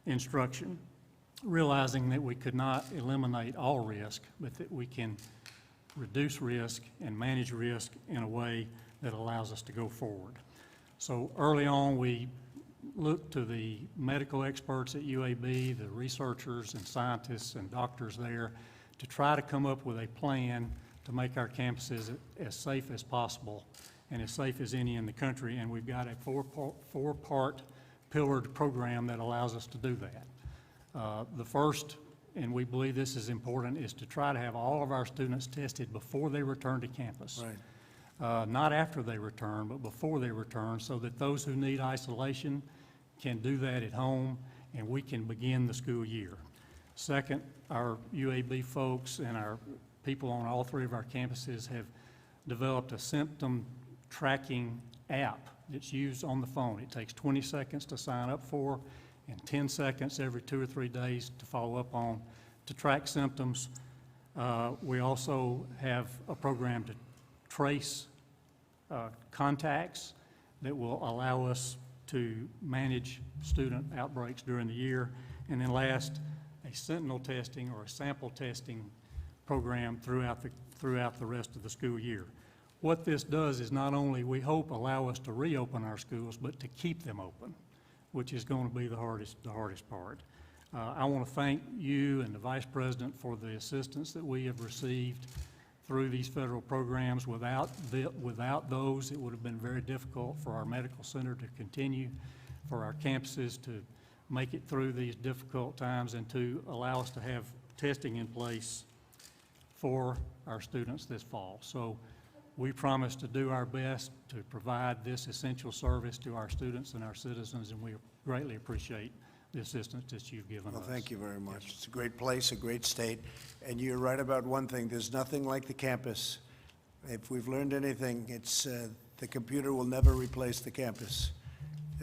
instruction, realizing that we could not eliminate all risk, but that we can reduce risk and manage risk in a way that allows us to go forward. So early on, we looked to the medical experts at UAB, the researchers and scientists and doctors there, to try to come up with a plan to make our campuses as safe as possible and as safe as any in the country. And we've got a four-part pillared program that allows us to do that. The first, and we believe this is important, is to try to have all of our students tested before they return to campus. Right. Not after they return, but before they return, so that those who need isolation can do that at home and we can begin the school year. Second, our UAB folks and our people on all three of our campuses have developed a symptom tracking app that's used on the phone. It takes 20 seconds to sign up for and 10 seconds every 2 or 3 days to follow up on to track symptoms. We also have a program to trace contacts that will allow us to manage student outbreaks during the year. And then last, a sentinel testing or a sample testing program throughout the rest of the school year. What this does is not only, we hope, allow us to reopen our schools, but to keep them open, which is going to be the hardest part. I want to thank you and the Vice President for the assistance that we have received through these federal programs. Without those, it would have been very difficult for our medical center to continue, for our campuses to make it through these difficult times, and to allow us to have testing in place for our students this fall. So we promise to do our best to provide this essential service to our students and our citizens, and we greatly appreciate the assistance that you've given us. Well, thank you very much. It's a great place, a great state, and you're right about one thing. There's nothing like the campus. If we've learned anything, it's the computer will never replace the campus.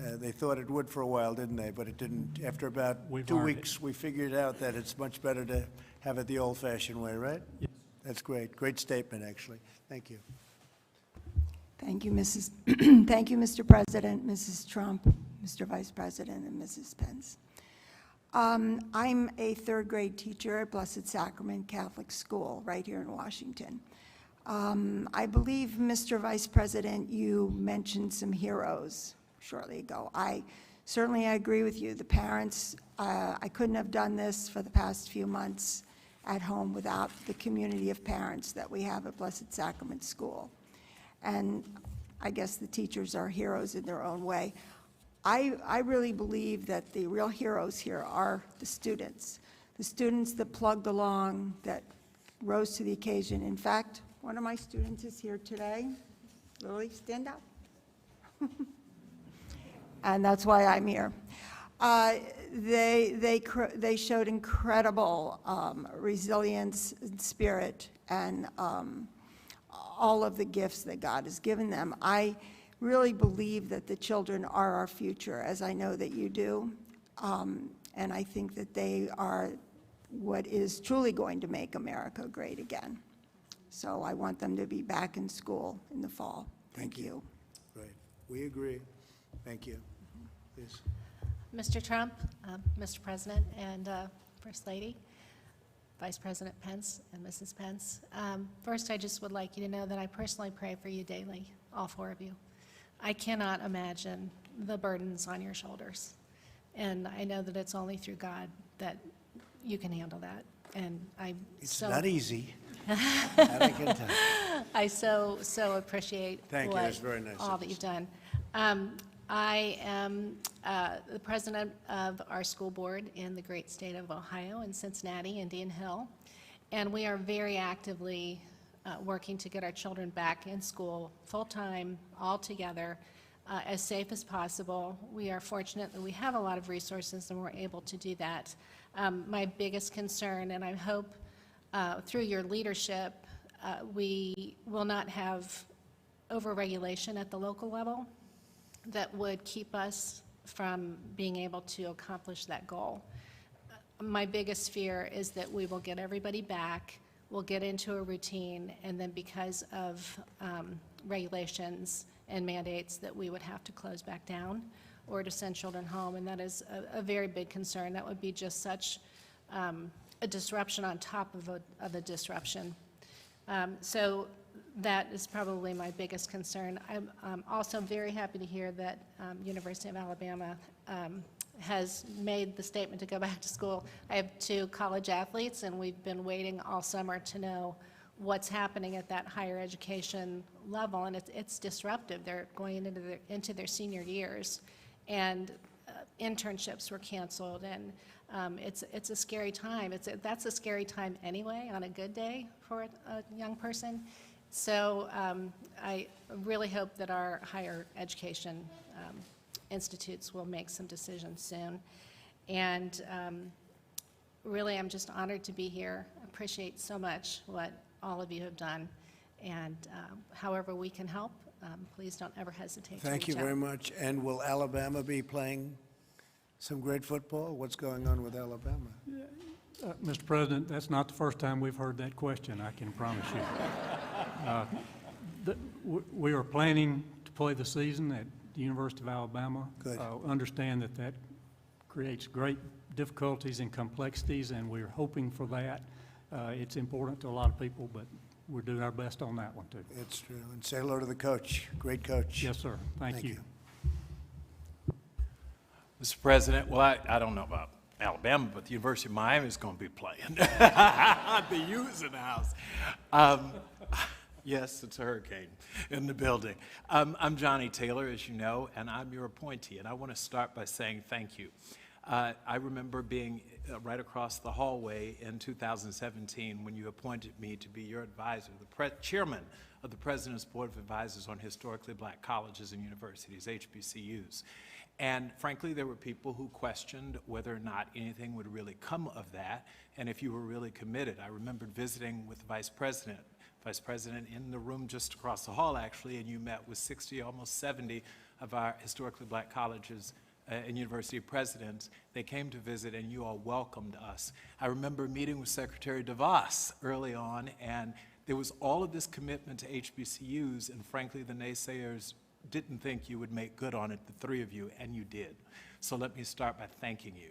They thought it would for a while, didn't they? But it didn't. After about We've 2 learned weeks, we figured out that it's much better to have it the old-fashioned way, right? Yes. That's great. Great statement, actually. Thank you. Thank you, Mrs. Thank you, Mr. President, Mrs. Trump, Mr. Vice President, and Mrs. Pence. I'm a third-grade teacher at Blessed Sacrament Catholic School right here in Washington. I believe, Mr. Vice President, you mentioned some heroes shortly ago. I agree with you. The parents, I couldn't have done this for the past few months at home without the community of parents that we have at Blessed Sacrament School. And I guess the teachers are heroes in their own way. I really believe that the real heroes here are the students that plugged along, that rose to the occasion. In fact, one of my students is here today. Lily, stand up. And that's why I'm here. They showed incredible resilience and spirit and all of the gifts that God has given them. I really believe that the children are our future, as I know that you do. And I think that they are what is truly going to make America great again. So I want them to be back in school in the fall. Thank you. Great. We agree. Thank you. Please. Mr. Trump, Mr. President, and First Lady, Vice President Pence, and Mrs. Pence. First, I just would like you to know that I personally pray for you daily, all four of you. I cannot imagine the burdens on your shoulders. And I know that it's only through God that you can handle that. And It's not easy. That I can tell. I so appreciate Thank you. That's very nice all of that you. you've done. I am the president of our school board in the great state of Ohio, in Cincinnati, Indian Hill, and we are very actively working to get our children back in school full-time, all together, as safe as possible. We are fortunate that we have a lot of resources and we're able to do that. My biggest concern, and I hope through your leadership, we will not have overregulation at the local level that would keep us from being able to accomplish that goal. My biggest fear is that we will get everybody back, we'll get into a routine, and then because of regulations and mandates that we would have to close back down or to send children home, and that is a very big concern. That would be just such a disruption on top of a disruption. So that is probably my biggest concern. I'm also very happy to hear that University of Alabama has made the statement to go back to school. I have 2 college athletes, and we've been waiting all summer to know what's happening at that higher education level, and it's disruptive. They're going into their senior years, and internships were canceled, and it's a scary time. That's a scary time anyway on a good day for a young person. So I really hope that our higher education institutes will make some decisions soon. And really, I'm just honored to be here. I appreciate so much what all of you have done. And however we can help, please don't ever hesitate to reach out. Thank you very much. And will Alabama be playing some great football? What's going on with Alabama? Mr. President, that's not the first time we've heard that question, I can promise you. We are planning to play the season at the University of Alabama. Good. Understand that creates great difficulties and complexities, and we're hoping for that. It's important to a lot of people, but we're doing our best on that one, too. It's true. And say hello to the coach. Great coach. Yes, sir. Thank you. Mr. President, well, I don't know about Alabama, but the University of Miami is going to be playing. The U's in the house. Yes, it's a hurricane in the building. I'm Johnny Taylor, as you know, and I'm your appointee, and I want to start by saying thank you. I remember being right across the hallway in 2017 when you appointed me to be your advisor, the chairman of the President's Board of Advisors on Historically Black Colleges and Universities, HBCUs. And frankly, there were people who questioned whether or not anything would really come of that, and if you were really committed. I remembered visiting with the Vice President in the room just across the hall, actually, and you met with 60, almost 70 of our historically black colleges and university presidents. They came to visit, and you all welcomed us. I remember meeting with Secretary DeVos early on, and there was all of this commitment to HBCUs, and frankly, the naysayers didn't think you would make good on it, the three of you, and you did. So let me start by thanking you.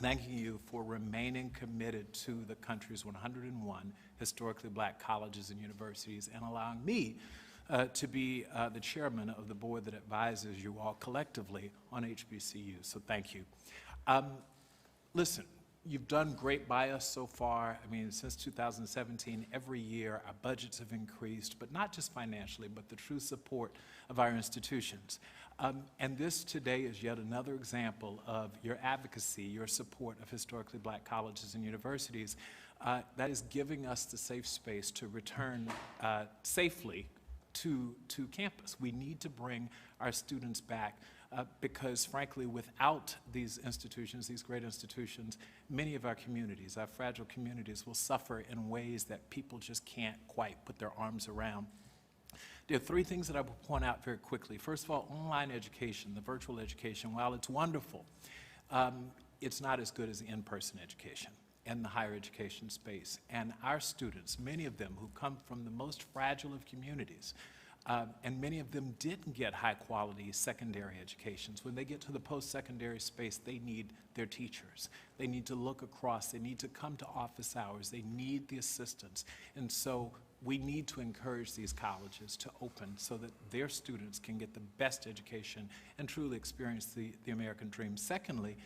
Thanking you for remaining committed to the country's 101 historically black colleges and universities, and allowing me to be the chairman of the board that advises you all collectively on HBCUs. So thank you. Listen, you've done great by us so far. I mean, since 2017, every year our budgets have increased, but not just financially, but the true support of our institutions. And this today is yet another example of your advocacy, your support of historically black colleges and universities that is giving us the safe space to return safely to campus. We need to bring our students back because, frankly, without these institutions, these great institutions, many of our communities, our fragile communities, will suffer in ways that people just can't quite put their arms around. There are three things that I will point out very quickly. First of all, online education, the virtual education, while it's wonderful, it's not as good as the in-person education and the higher education space. And our students, many of them who come from the most fragile of communities, and many of them didn't get high-quality secondary educations. When they get to the post-secondary space, they need their teachers. They need to look across. They need to come to office hours. They need the assistance. And so we need to encourage these colleges to open so that their students can get the best education and truly experience the American dream. Secondly,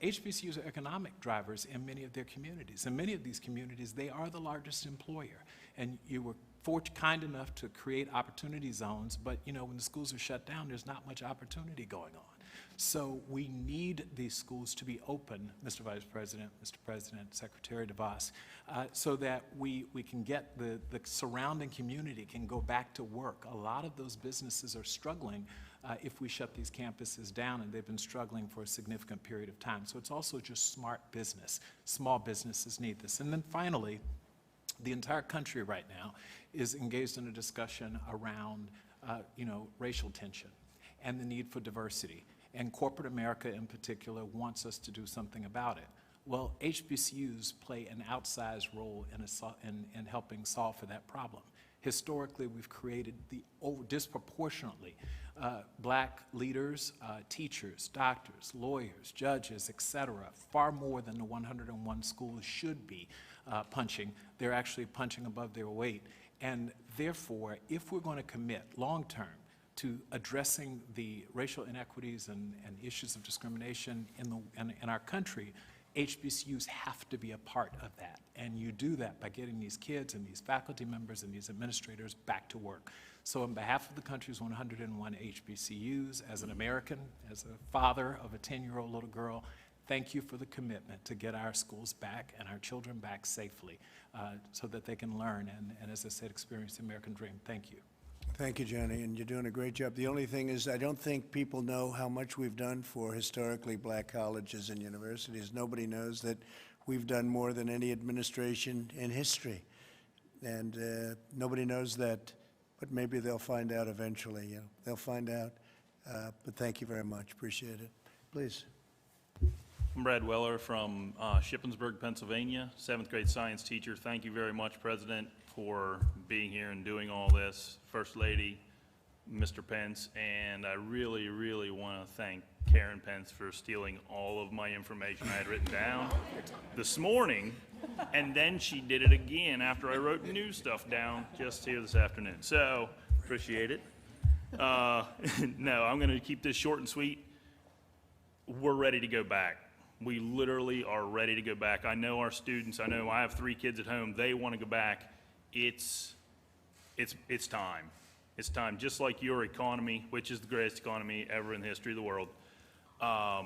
HBCUs are economic drivers in many of their communities. In many of these communities, they are the largest employer. And you were kind enough to create opportunity zones, but you know, when the schools are shut down, there's not much opportunity going on. So we need these schools to be open, Mr. Vice President, Mr. President, Secretary DeVos, so that we can get the surrounding community can go back to work. A lot of those businesses are struggling if we shut these campuses down, and they've been struggling for a significant period of time. So it's also just smart business. Small businesses need this. And then finally, the entire country right now is engaged in a discussion around racial tension and the need for diversity. And corporate America in particular wants us to do something about it. Well, HBCUs play an outsized role in helping solve for that problem. Historically, we've created disproportionately black leaders, teachers, doctors, lawyers, judges, et cetera, far more than the 101 schools should be punching. They're actually punching above their weight. And therefore, if we're going to commit long-term to addressing the racial inequities and issues of discrimination in our country, HBCUs have to be a part of that. And you do that by getting these kids and these faculty members and these administrators back to work. So on behalf of the country's 101 HBCUs, as an American, as a father of a 10-year-old little girl, thank you for the commitment to get our schools back and our children back safely so that they can learn and, as I said, experience the American dream. Thank you. Thank you, Johnny, and you're doing a great job. The only thing is, I don't think people know how much we've done for historically black colleges and universities. Nobody knows that we've done more than any administration in history. And nobody knows that, but maybe they'll find out eventually. You know, they'll find out. But thank you very much. Appreciate it. Please. I'm Brad Weller from Shippensburg, Pennsylvania, 7th grade science teacher. Thank you very much, President, for being here and doing all this. First Lady, Mr. Pence, and I really, really want to thank Karen Pence for stealing all of my information I had written down this morning, and then she did it again after I wrote new stuff down just here this afternoon. So, appreciate it. No, I'm going to keep this short and sweet. We're ready to go back. We literally are ready to go back. I know our students, I know I have 3 kids at home, they want to go back. It's time. It's time, just like your economy, which is the greatest economy ever in the history of the world. I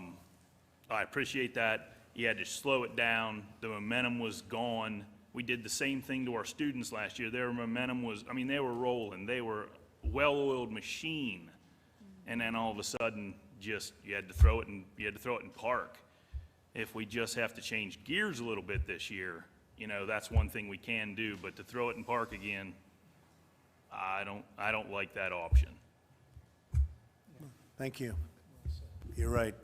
appreciate that. You had to slow it down. The momentum was gone. We did the same thing to our students last year. Their momentum was, I mean, they were rolling. They were a well-oiled machine. And then all of a sudden, just, you had to throw it in park. If we just have to change gears a little bit this year, you know, that's one thing we can do, but to throw it in park again, I don't like that option. Thank you. You're right.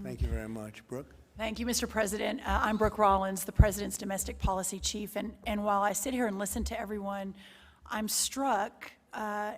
Thank you very much. Brooke? Thank you, Mr. President. I'm Brooke Rollins, the President's Domestic Policy Chief, and while I sit here and listen to everyone, I'm struck. I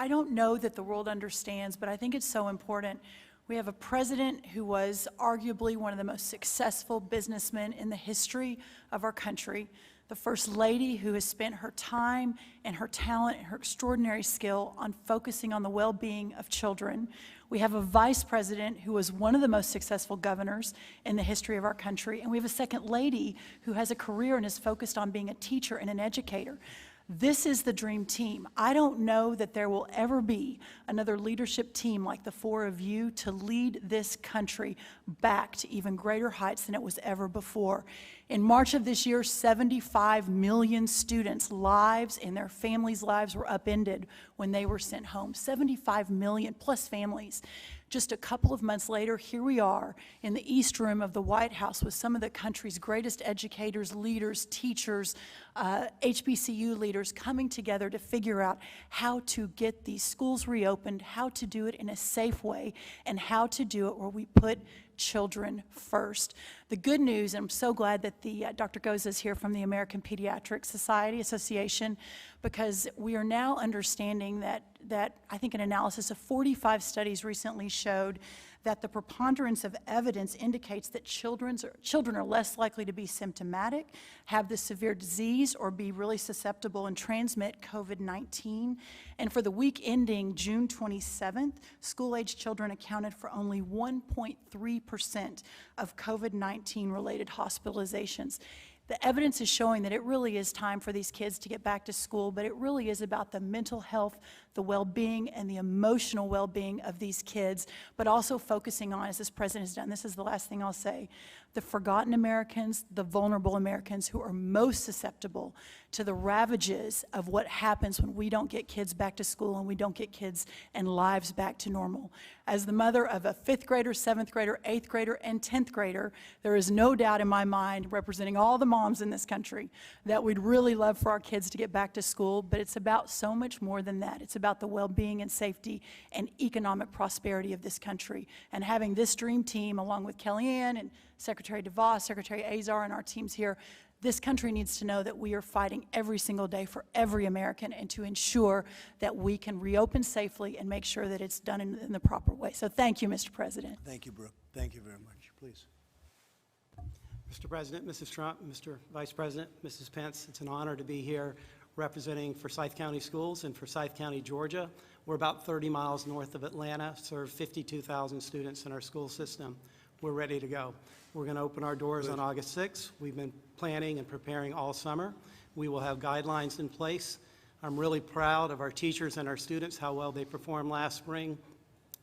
don't know that the world understands, but I think it's so important. We have a president who was arguably one of the most successful businessmen in the history of our country, the First Lady who has spent her time and her talent and her extraordinary skill on focusing on the well-being of children. We have a Vice President who was one of the most successful governors in the history of our country, and we have a Second Lady who has a career and is focused on being a teacher and an educator. This is the dream team. I don't know that there will ever be another leadership team like the four of you to lead this country back to even greater heights than it was ever before. In March of this year, 75 million students' lives and their families' lives were upended when they were sent home. 75 million plus families. Just a couple of months later, here we are in the East Room of the White House with some of the country's greatest educators, leaders, teachers, HBCU leaders coming together to figure out how to get these schools reopened, how to do it in a safe way, and how to do it where we put children first. The good news, and I'm so glad that Dr. Goza is here from the American Pediatric Society Association, because we are now understanding that I think an analysis of 45 studies recently showed that the preponderance of evidence indicates that children are less likely to be symptomatic, have the severe disease, or be really susceptible and transmit COVID-19. And for the week ending June 27th, school-age children accounted for only 1.3% of COVID-19 related hospitalizations. The evidence is showing that it really is time for these kids to get back to school, but it really is about the mental health, the well-being, and the emotional well-being of these kids, but also focusing on, as this president has done, this is the last thing I'll say, the forgotten Americans, the vulnerable Americans who are most susceptible to the ravages of what happens when we don't get kids back to school and we don't get kids and lives back to normal. As the mother of a 5th grader, 7th grader, 8th grader, and 10th grader, there is no doubt in my mind, representing all the moms in this country, that we'd really love for our kids to get back to school, but it's about so much more than that. It's about the well-being and safety and economic prosperity of this country. And having this dream team, along with Kellyanne and Secretary DeVos, Secretary Azar, and our teams here, this country needs to know that we are fighting every single day for every American and to ensure that we can reopen safely and make sure that it's done in the proper way. So thank you, Mr. President. Thank you, Brooke. Thank you very much. Please. Mr. President, Mrs. Trump, Mr. Vice President, Mrs. Pence, it's an honor to be here representing Forsyth County Schools and Forsyth County, Georgia. We're about 30 miles north of Atlanta, serve 52,000 students in our school system. We're ready to go. We're going to open our doors on August 6th. We've been planning and preparing all summer. We will have guidelines in place. I'm really proud of our teachers and our students, how well they performed last spring.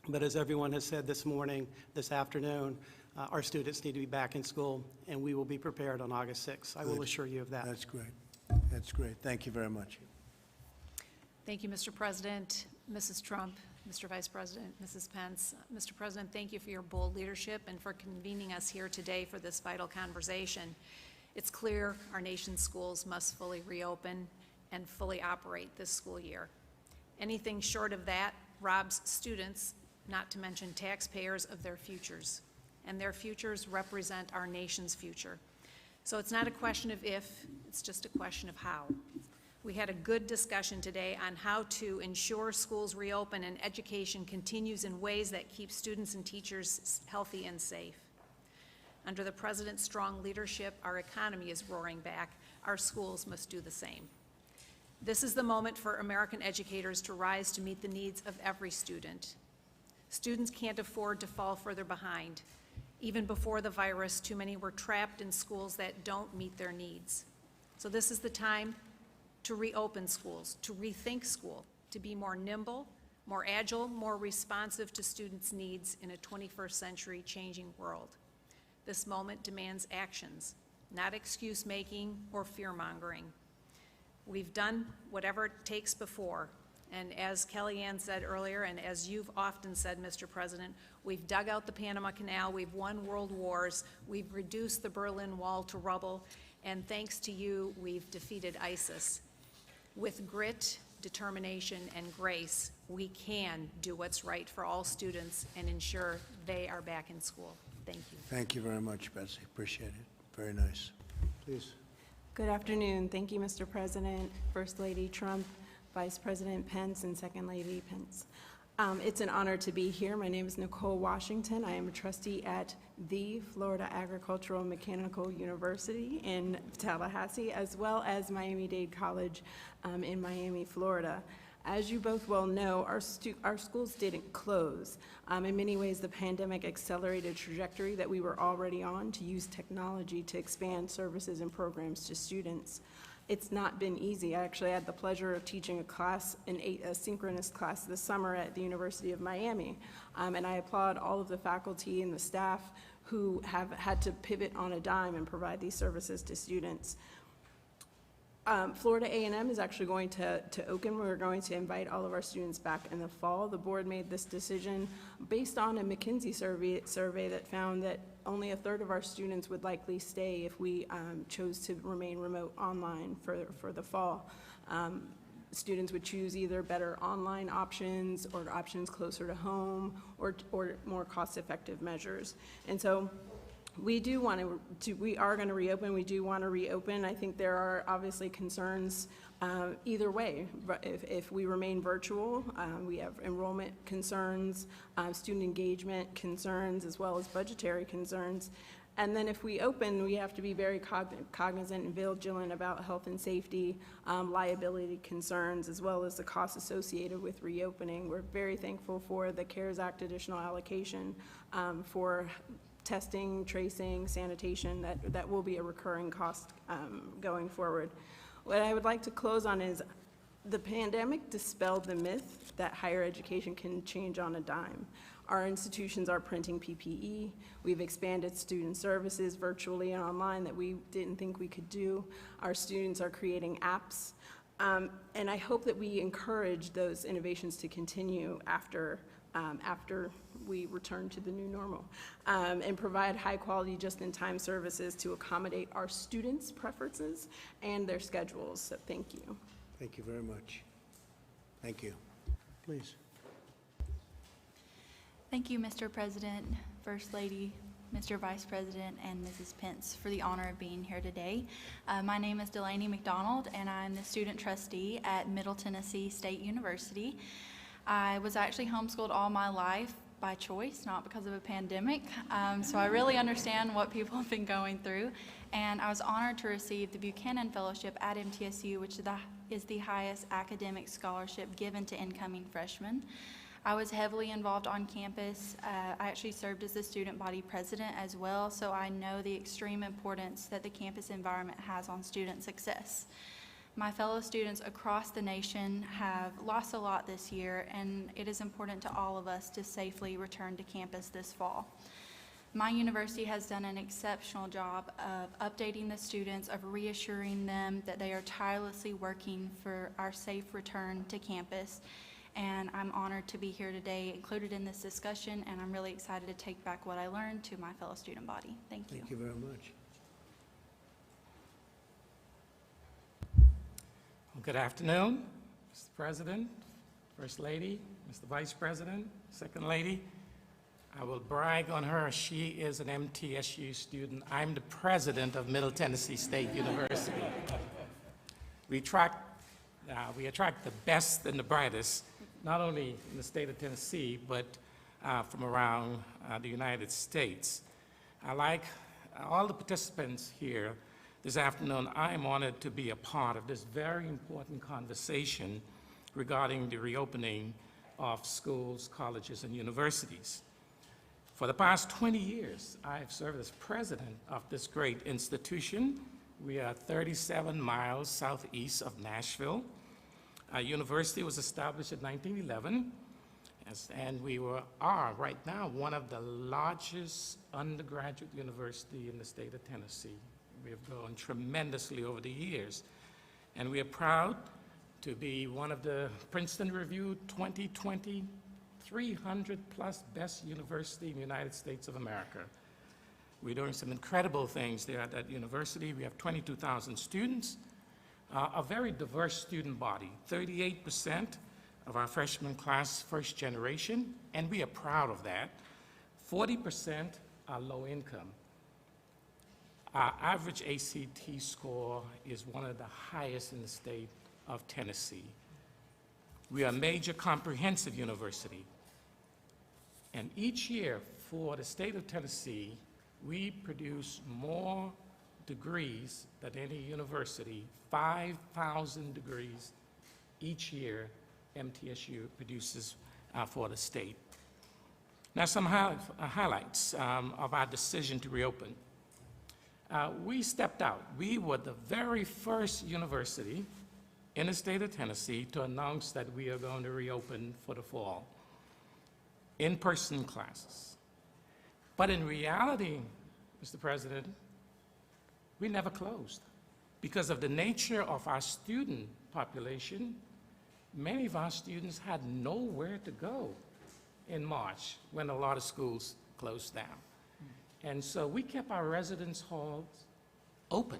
But as everyone has said this morning, this afternoon, our students need to be back in school, and we will be prepared on August 6th. I will assure you of that. That's great. That's great. Thank you very much. Thank you, Mr. President, Mrs. Trump, Mr. Vice President, Mrs. Pence. Mr. President, thank you for your bold leadership and for convening us here today for this vital conversation. It's clear our nation's schools must fully reopen and fully operate this school year. Anything short of that robs students, not to mention taxpayers, of their futures. And their futures represent our nation's future. So it's not a question of if, it's just a question of how. We had a good discussion today on how to ensure schools reopen and education continues in ways that keep students and teachers healthy and safe. Under the President's strong leadership, our economy is roaring back. Our schools must do the same. This is the moment for American educators to rise to meet the needs of every student. Students can't afford to fall further behind. Even before the virus, too many were trapped in schools that don't meet their needs. So this is the time to reopen schools, to rethink school, to be more nimble, more agile, more responsive to students' needs in a 21st century changing world. This moment demands actions, not excuse-making or fear-mongering. We've done whatever it takes before, and as Kellyanne said earlier, and as you've often said, Mr. President, we've dug out the Panama Canal, we've won world wars, we've reduced the Berlin Wall to rubble, and thanks to you, we've defeated ISIS. With grit, determination, and grace, we can do what's right for all students and ensure they are back in school. Thank you. Thank you very much, Betsy. Appreciate it. Very nice. Please. Good afternoon. Thank you, Mr. President, First Lady Trump, Vice President Pence, and Second Lady Pence. It's an honor to be here. My name is Nicole Washington. I am a trustee at the Florida Agricultural Mechanical University in Tallahassee, as well as Miami-Dade College in Miami, Florida. As you both well know, our schools didn't close. In many ways, the pandemic accelerated a trajectory that we were already on to use technology to expand services and programs to students. It's not been easy. I actually had the pleasure of teaching a class, a synchronous class this summer at the University of Miami. And I applaud all of the faculty and the staff who have had to pivot on a dime and provide these services to students. Florida A&M is actually going to Oakland. We're going to invite all of our students back in the fall. The board made this decision based on a McKinsey survey that found that only a third of our students would likely stay if we chose to remain remote online for the fall. Students would choose either better online options or options closer to home or more cost-effective measures. And so we are going to reopen. We do want to reopen. I think there are obviously concerns either way. If we remain virtual, we have enrollment concerns, student engagement concerns, as well as budgetary concerns. And then if we open, we have to be very cognizant and vigilant about health and safety, liability concerns, as well as the costs associated with reopening. We're very thankful for the CARES Act additional allocation for testing, tracing, sanitation. That will be a recurring cost going forward. What I would like to close on is the pandemic dispelled the myth that higher education can change on a dime. Our institutions are printing PPE. We've expanded student services virtually and online that we didn't think we could do. Our students are creating apps. And I hope that we encourage those innovations to continue after we return to the new normal, and provide high-quality, just-in-time services to accommodate our students' preferences and their schedules. So thank you. Thank you very much. Thank you. Please. Thank you, Mr. President, First Lady, Mr. Vice President, and Mrs. Pence for the honor of being here today. My name is Delaney McDonald, and I'm the student trustee at Middle Tennessee State University. I was actually homeschooled all my life by choice, not because of a pandemic, so I really understand what people have been going through. And I was honored to receive the Buchanan Fellowship at MTSU, which is the highest academic scholarship given to incoming freshmen. I was heavily involved on campus. I actually served as the student body president as well, so I know the extreme importance that the campus environment has on student success. My fellow students across the nation have lost a lot this year, and it is important to all of us to safely return to campus this fall. My university has done an exceptional job of updating the students, of reassuring them that they are tirelessly working for our safe return to campus. And I'm honored to be here today, included in this discussion, and I'm really excited to take back what I learned to my fellow student body. Thank you. Thank you very much. Good afternoon, Mr. President, First Lady, Mr. Vice President, Second Lady. I will brag on her. She is an MTSU student. I'm the president of Middle Tennessee State University. We attract the best and the brightest, not only in the state of Tennessee, but from around the United States. I like all the participants here this afternoon. I am honored to be a part of this very important conversation regarding the reopening of schools, colleges, and universities. For the past 20 years, I have served as president of this great institution. We are 37 miles southeast of Nashville. Our university was established in 1911, and we are right now one of the largest undergraduate university in the state of Tennessee. We have grown tremendously over the years, and we are proud to be one of the Princeton Review 2020 300 plus best university in the United States of America. We're doing some incredible things there at that university. We have 22,000 students, a very diverse student body. 38% of our freshman class, first generation, and we are proud of that. 40% are low income. Our average ACT score is one of the highest in the state of Tennessee. We are a major comprehensive university. And each year for the state of Tennessee, we produce more degrees than any university, 5,000 degrees each year MTSU produces for the state. Now some highlights of our decision to reopen. We stepped out. We were the very first university in the state of Tennessee to announce that we are going to reopen for the fall, in-person classes. But in reality, Mr. President, we never closed. Because of the nature of our student population, many of our students had nowhere to go in March when a lot of schools closed down. And so we kept our residence halls open.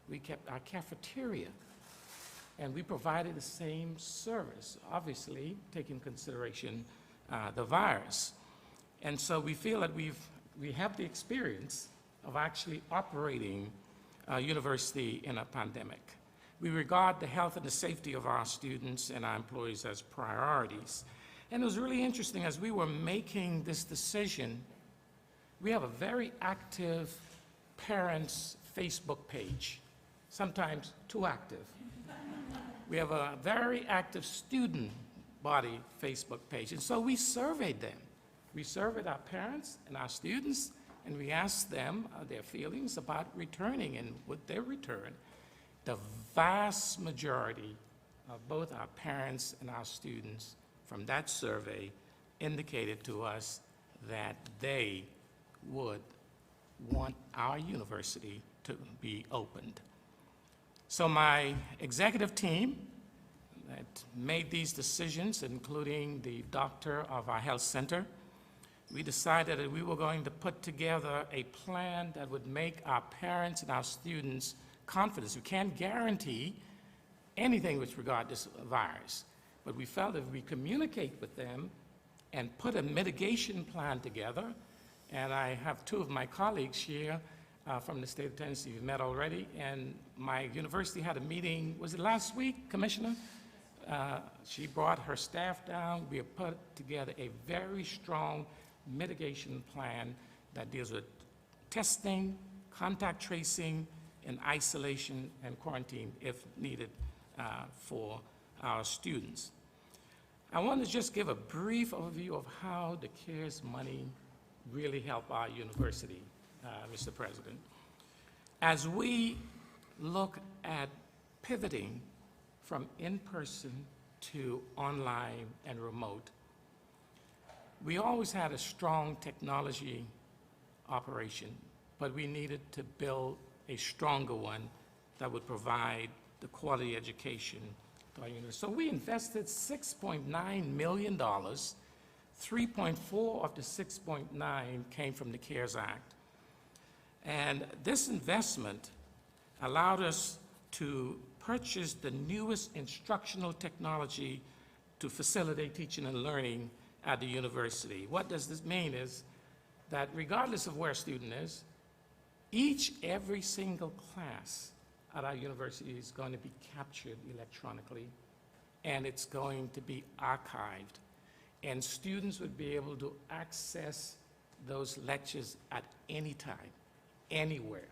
We kept our cafeteria, and we provided the same service, obviously taking consideration the virus. And so we feel that we have the experience of actually operating a university in a pandemic. We regard the health and the safety of our students and our employees as priorities. And it was really interesting as we were making this decision. We have a very active parents' Facebook page, sometimes too active. We have a very active student body Facebook page, and so we surveyed them. We surveyed our parents and our students, and we asked them their feelings about returning and would they return. The vast majority of both our parents and our students from that survey indicated to us that they would want our university to be opened. So my executive team that made these decisions, including the doctor of our health center, we decided that we were going to put together a plan that would make our parents and our students confident. We can't guarantee anything with regard to this virus, but we felt if we communicate with them and put a mitigation plan together, and I have two of my colleagues here from the state of Tennessee who've met already, and my university had a meeting, was it last week, Commissioner? She brought her staff down. We have put together a very strong mitigation plan that deals with testing, contact tracing, and isolation and quarantine if needed for our students. I want to just give a brief overview of how the CARES money really helped our university, Mr. President. As we look at pivoting from in-person to online and remote, we always had a strong technology operation, but we needed to build a stronger one that would provide the quality education to our university. So we invested $6.9 million. 3.4 of the 6.9 came from the CARES Act. And this investment allowed us to purchase the newest instructional technology to facilitate teaching and learning at the university. What does this mean is that regardless of where a student is, every single class at our university is going to be captured electronically, and it's going to be archived. And students would be able to access those lectures at any time, anywhere,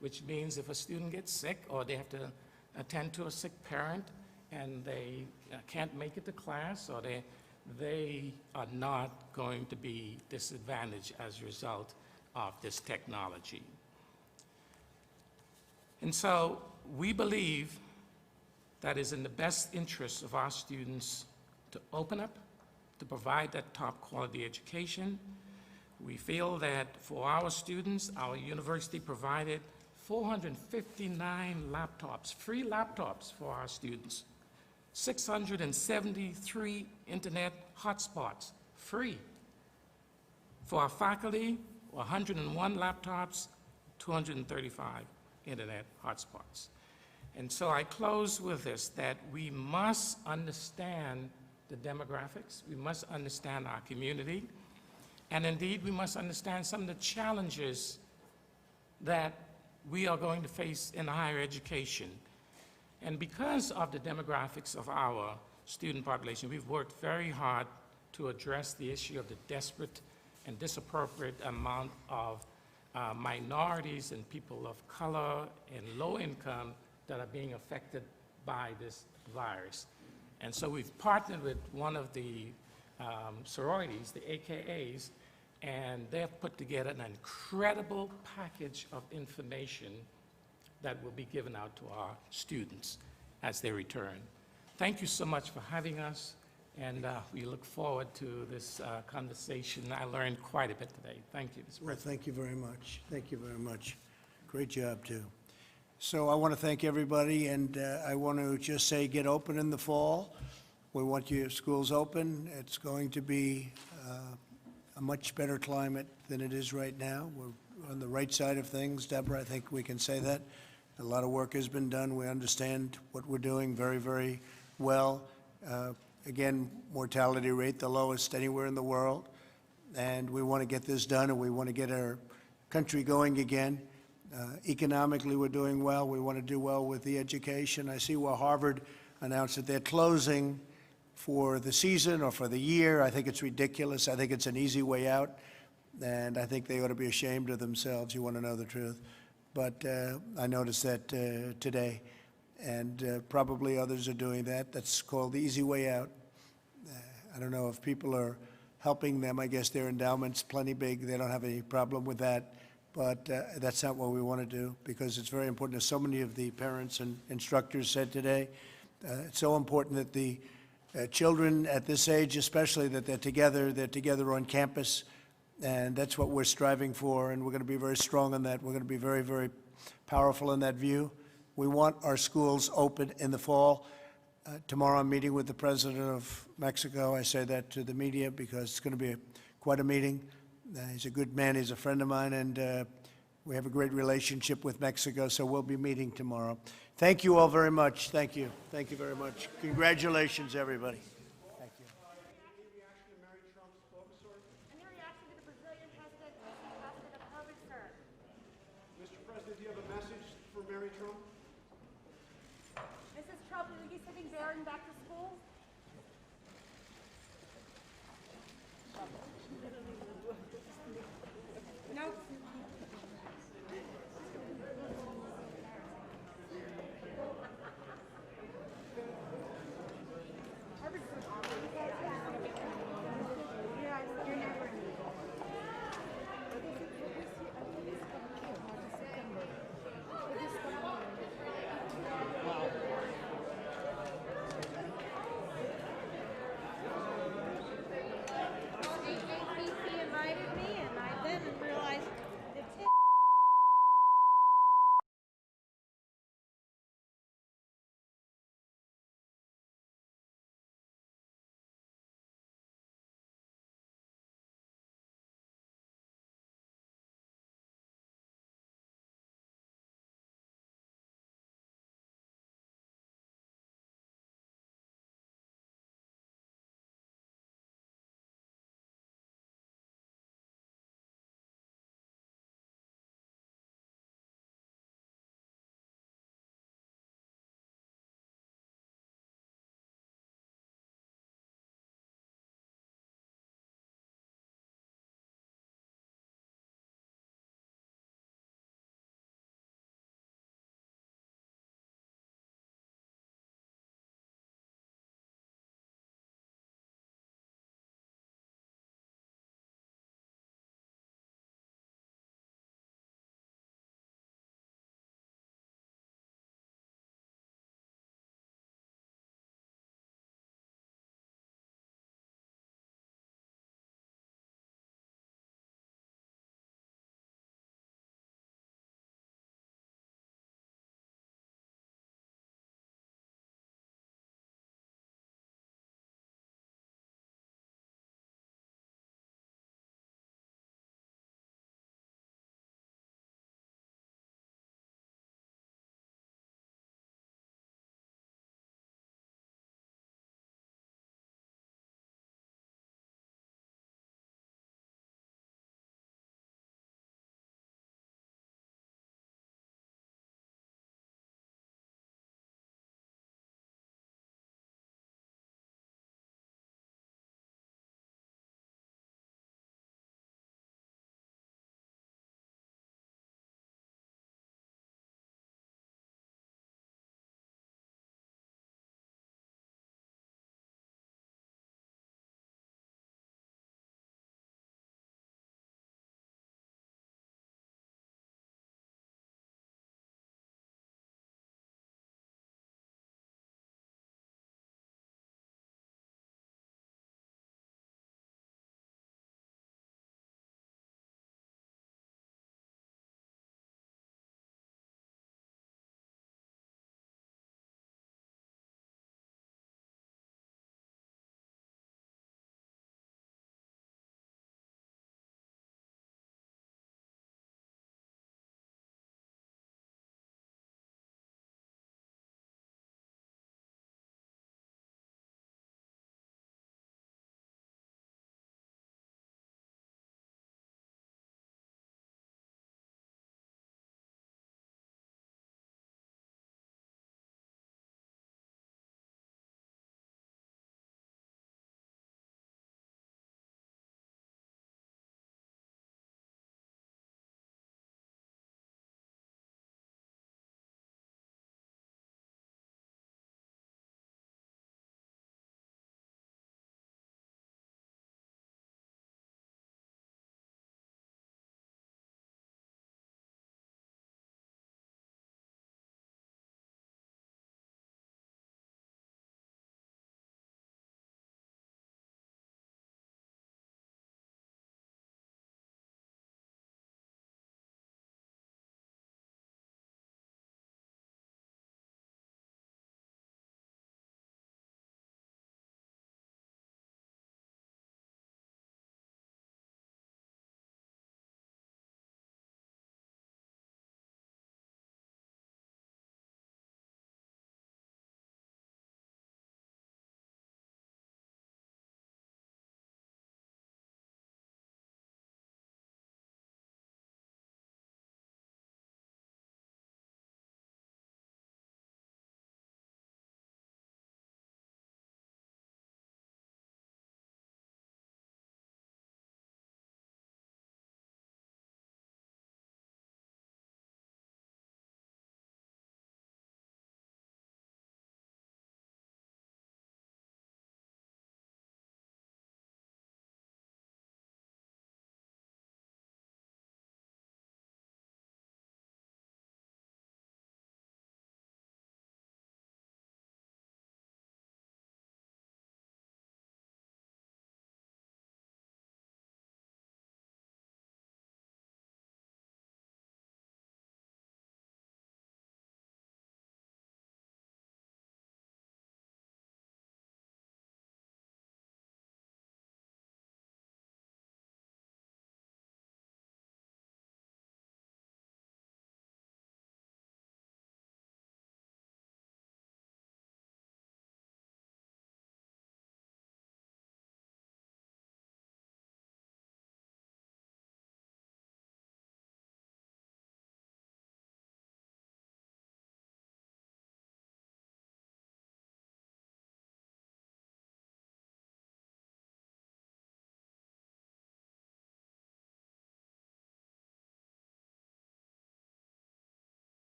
which means if a student gets sick or they have to attend to a sick parent and they can't make it to class, or they are not going to be disadvantaged as a result of this technology. And so we believe that is in the best interest of our students to open up, to provide that top quality education. We feel that for our students, our university provided 459 laptops, free laptops for our students, 673 internet hotspots, free. For our faculty, 101 laptops, 235 internet hotspots. And so I close with this, that we must understand the demographics, we must understand our community, and indeed, we must understand some of the challenges that we are going to face in higher education. And because of the demographics of our student population, we've worked very hard to address the issue of the desperate and disappropriate amount of minorities and people of color and low income that are being affected by this virus. And so we've partnered with one of the sororities, the AKAs, and they have put together an incredible package of information that will be given out to our students as they return. Thank you so much for having us, and we look forward to this conversation. I learned quite a bit today. Thank you, Mr. Well, President. thank you very much. Thank you very much. Great job, too. So I want to thank everybody, and I want to just say, get open in the fall. We want your schools open. It's going to be a much better climate than it is right now. We're on the right side of things. Deborah, I think we can say that. A lot of work has been done. We understand what we're doing very, very well. Again, mortality rate, the lowest anywhere in the world. And we want to get this done, and we want to get our country going again. Economically, we're doing well. We want to do well with the education. I see where Harvard announced that they're closing for the season or for the year. I think it's ridiculous. I think it's an easy way out, and I think they ought to be ashamed of themselves. You want to know the truth. But I noticed that today, and probably others are doing that. That's called the easy way out. I don't know if people are helping them. I guess their endowment's plenty big. They don't have any problem with that. But that's not what we want to do, because it's very important, as so many of the parents and instructors said today. It's so important that the children at this age, especially, that they're together on campus, and that's what we're striving for, and we're going to be very strong on that. We're going to be very, very powerful in that view. We want our schools open in the fall. Tomorrow I'm meeting with the President of Mexico. I say that to the media because it's going to be quite a meeting. He's a good man. He's a friend of mine, and we have a great relationship with Mexico, so we'll be meeting tomorrow. Thank you all very much. Thank you. Thank you very much. Congratulations, everybody. Thank you. Mr. President, do you have a message for Mary Trump? Mrs. Trump, are you sending Barron back to school?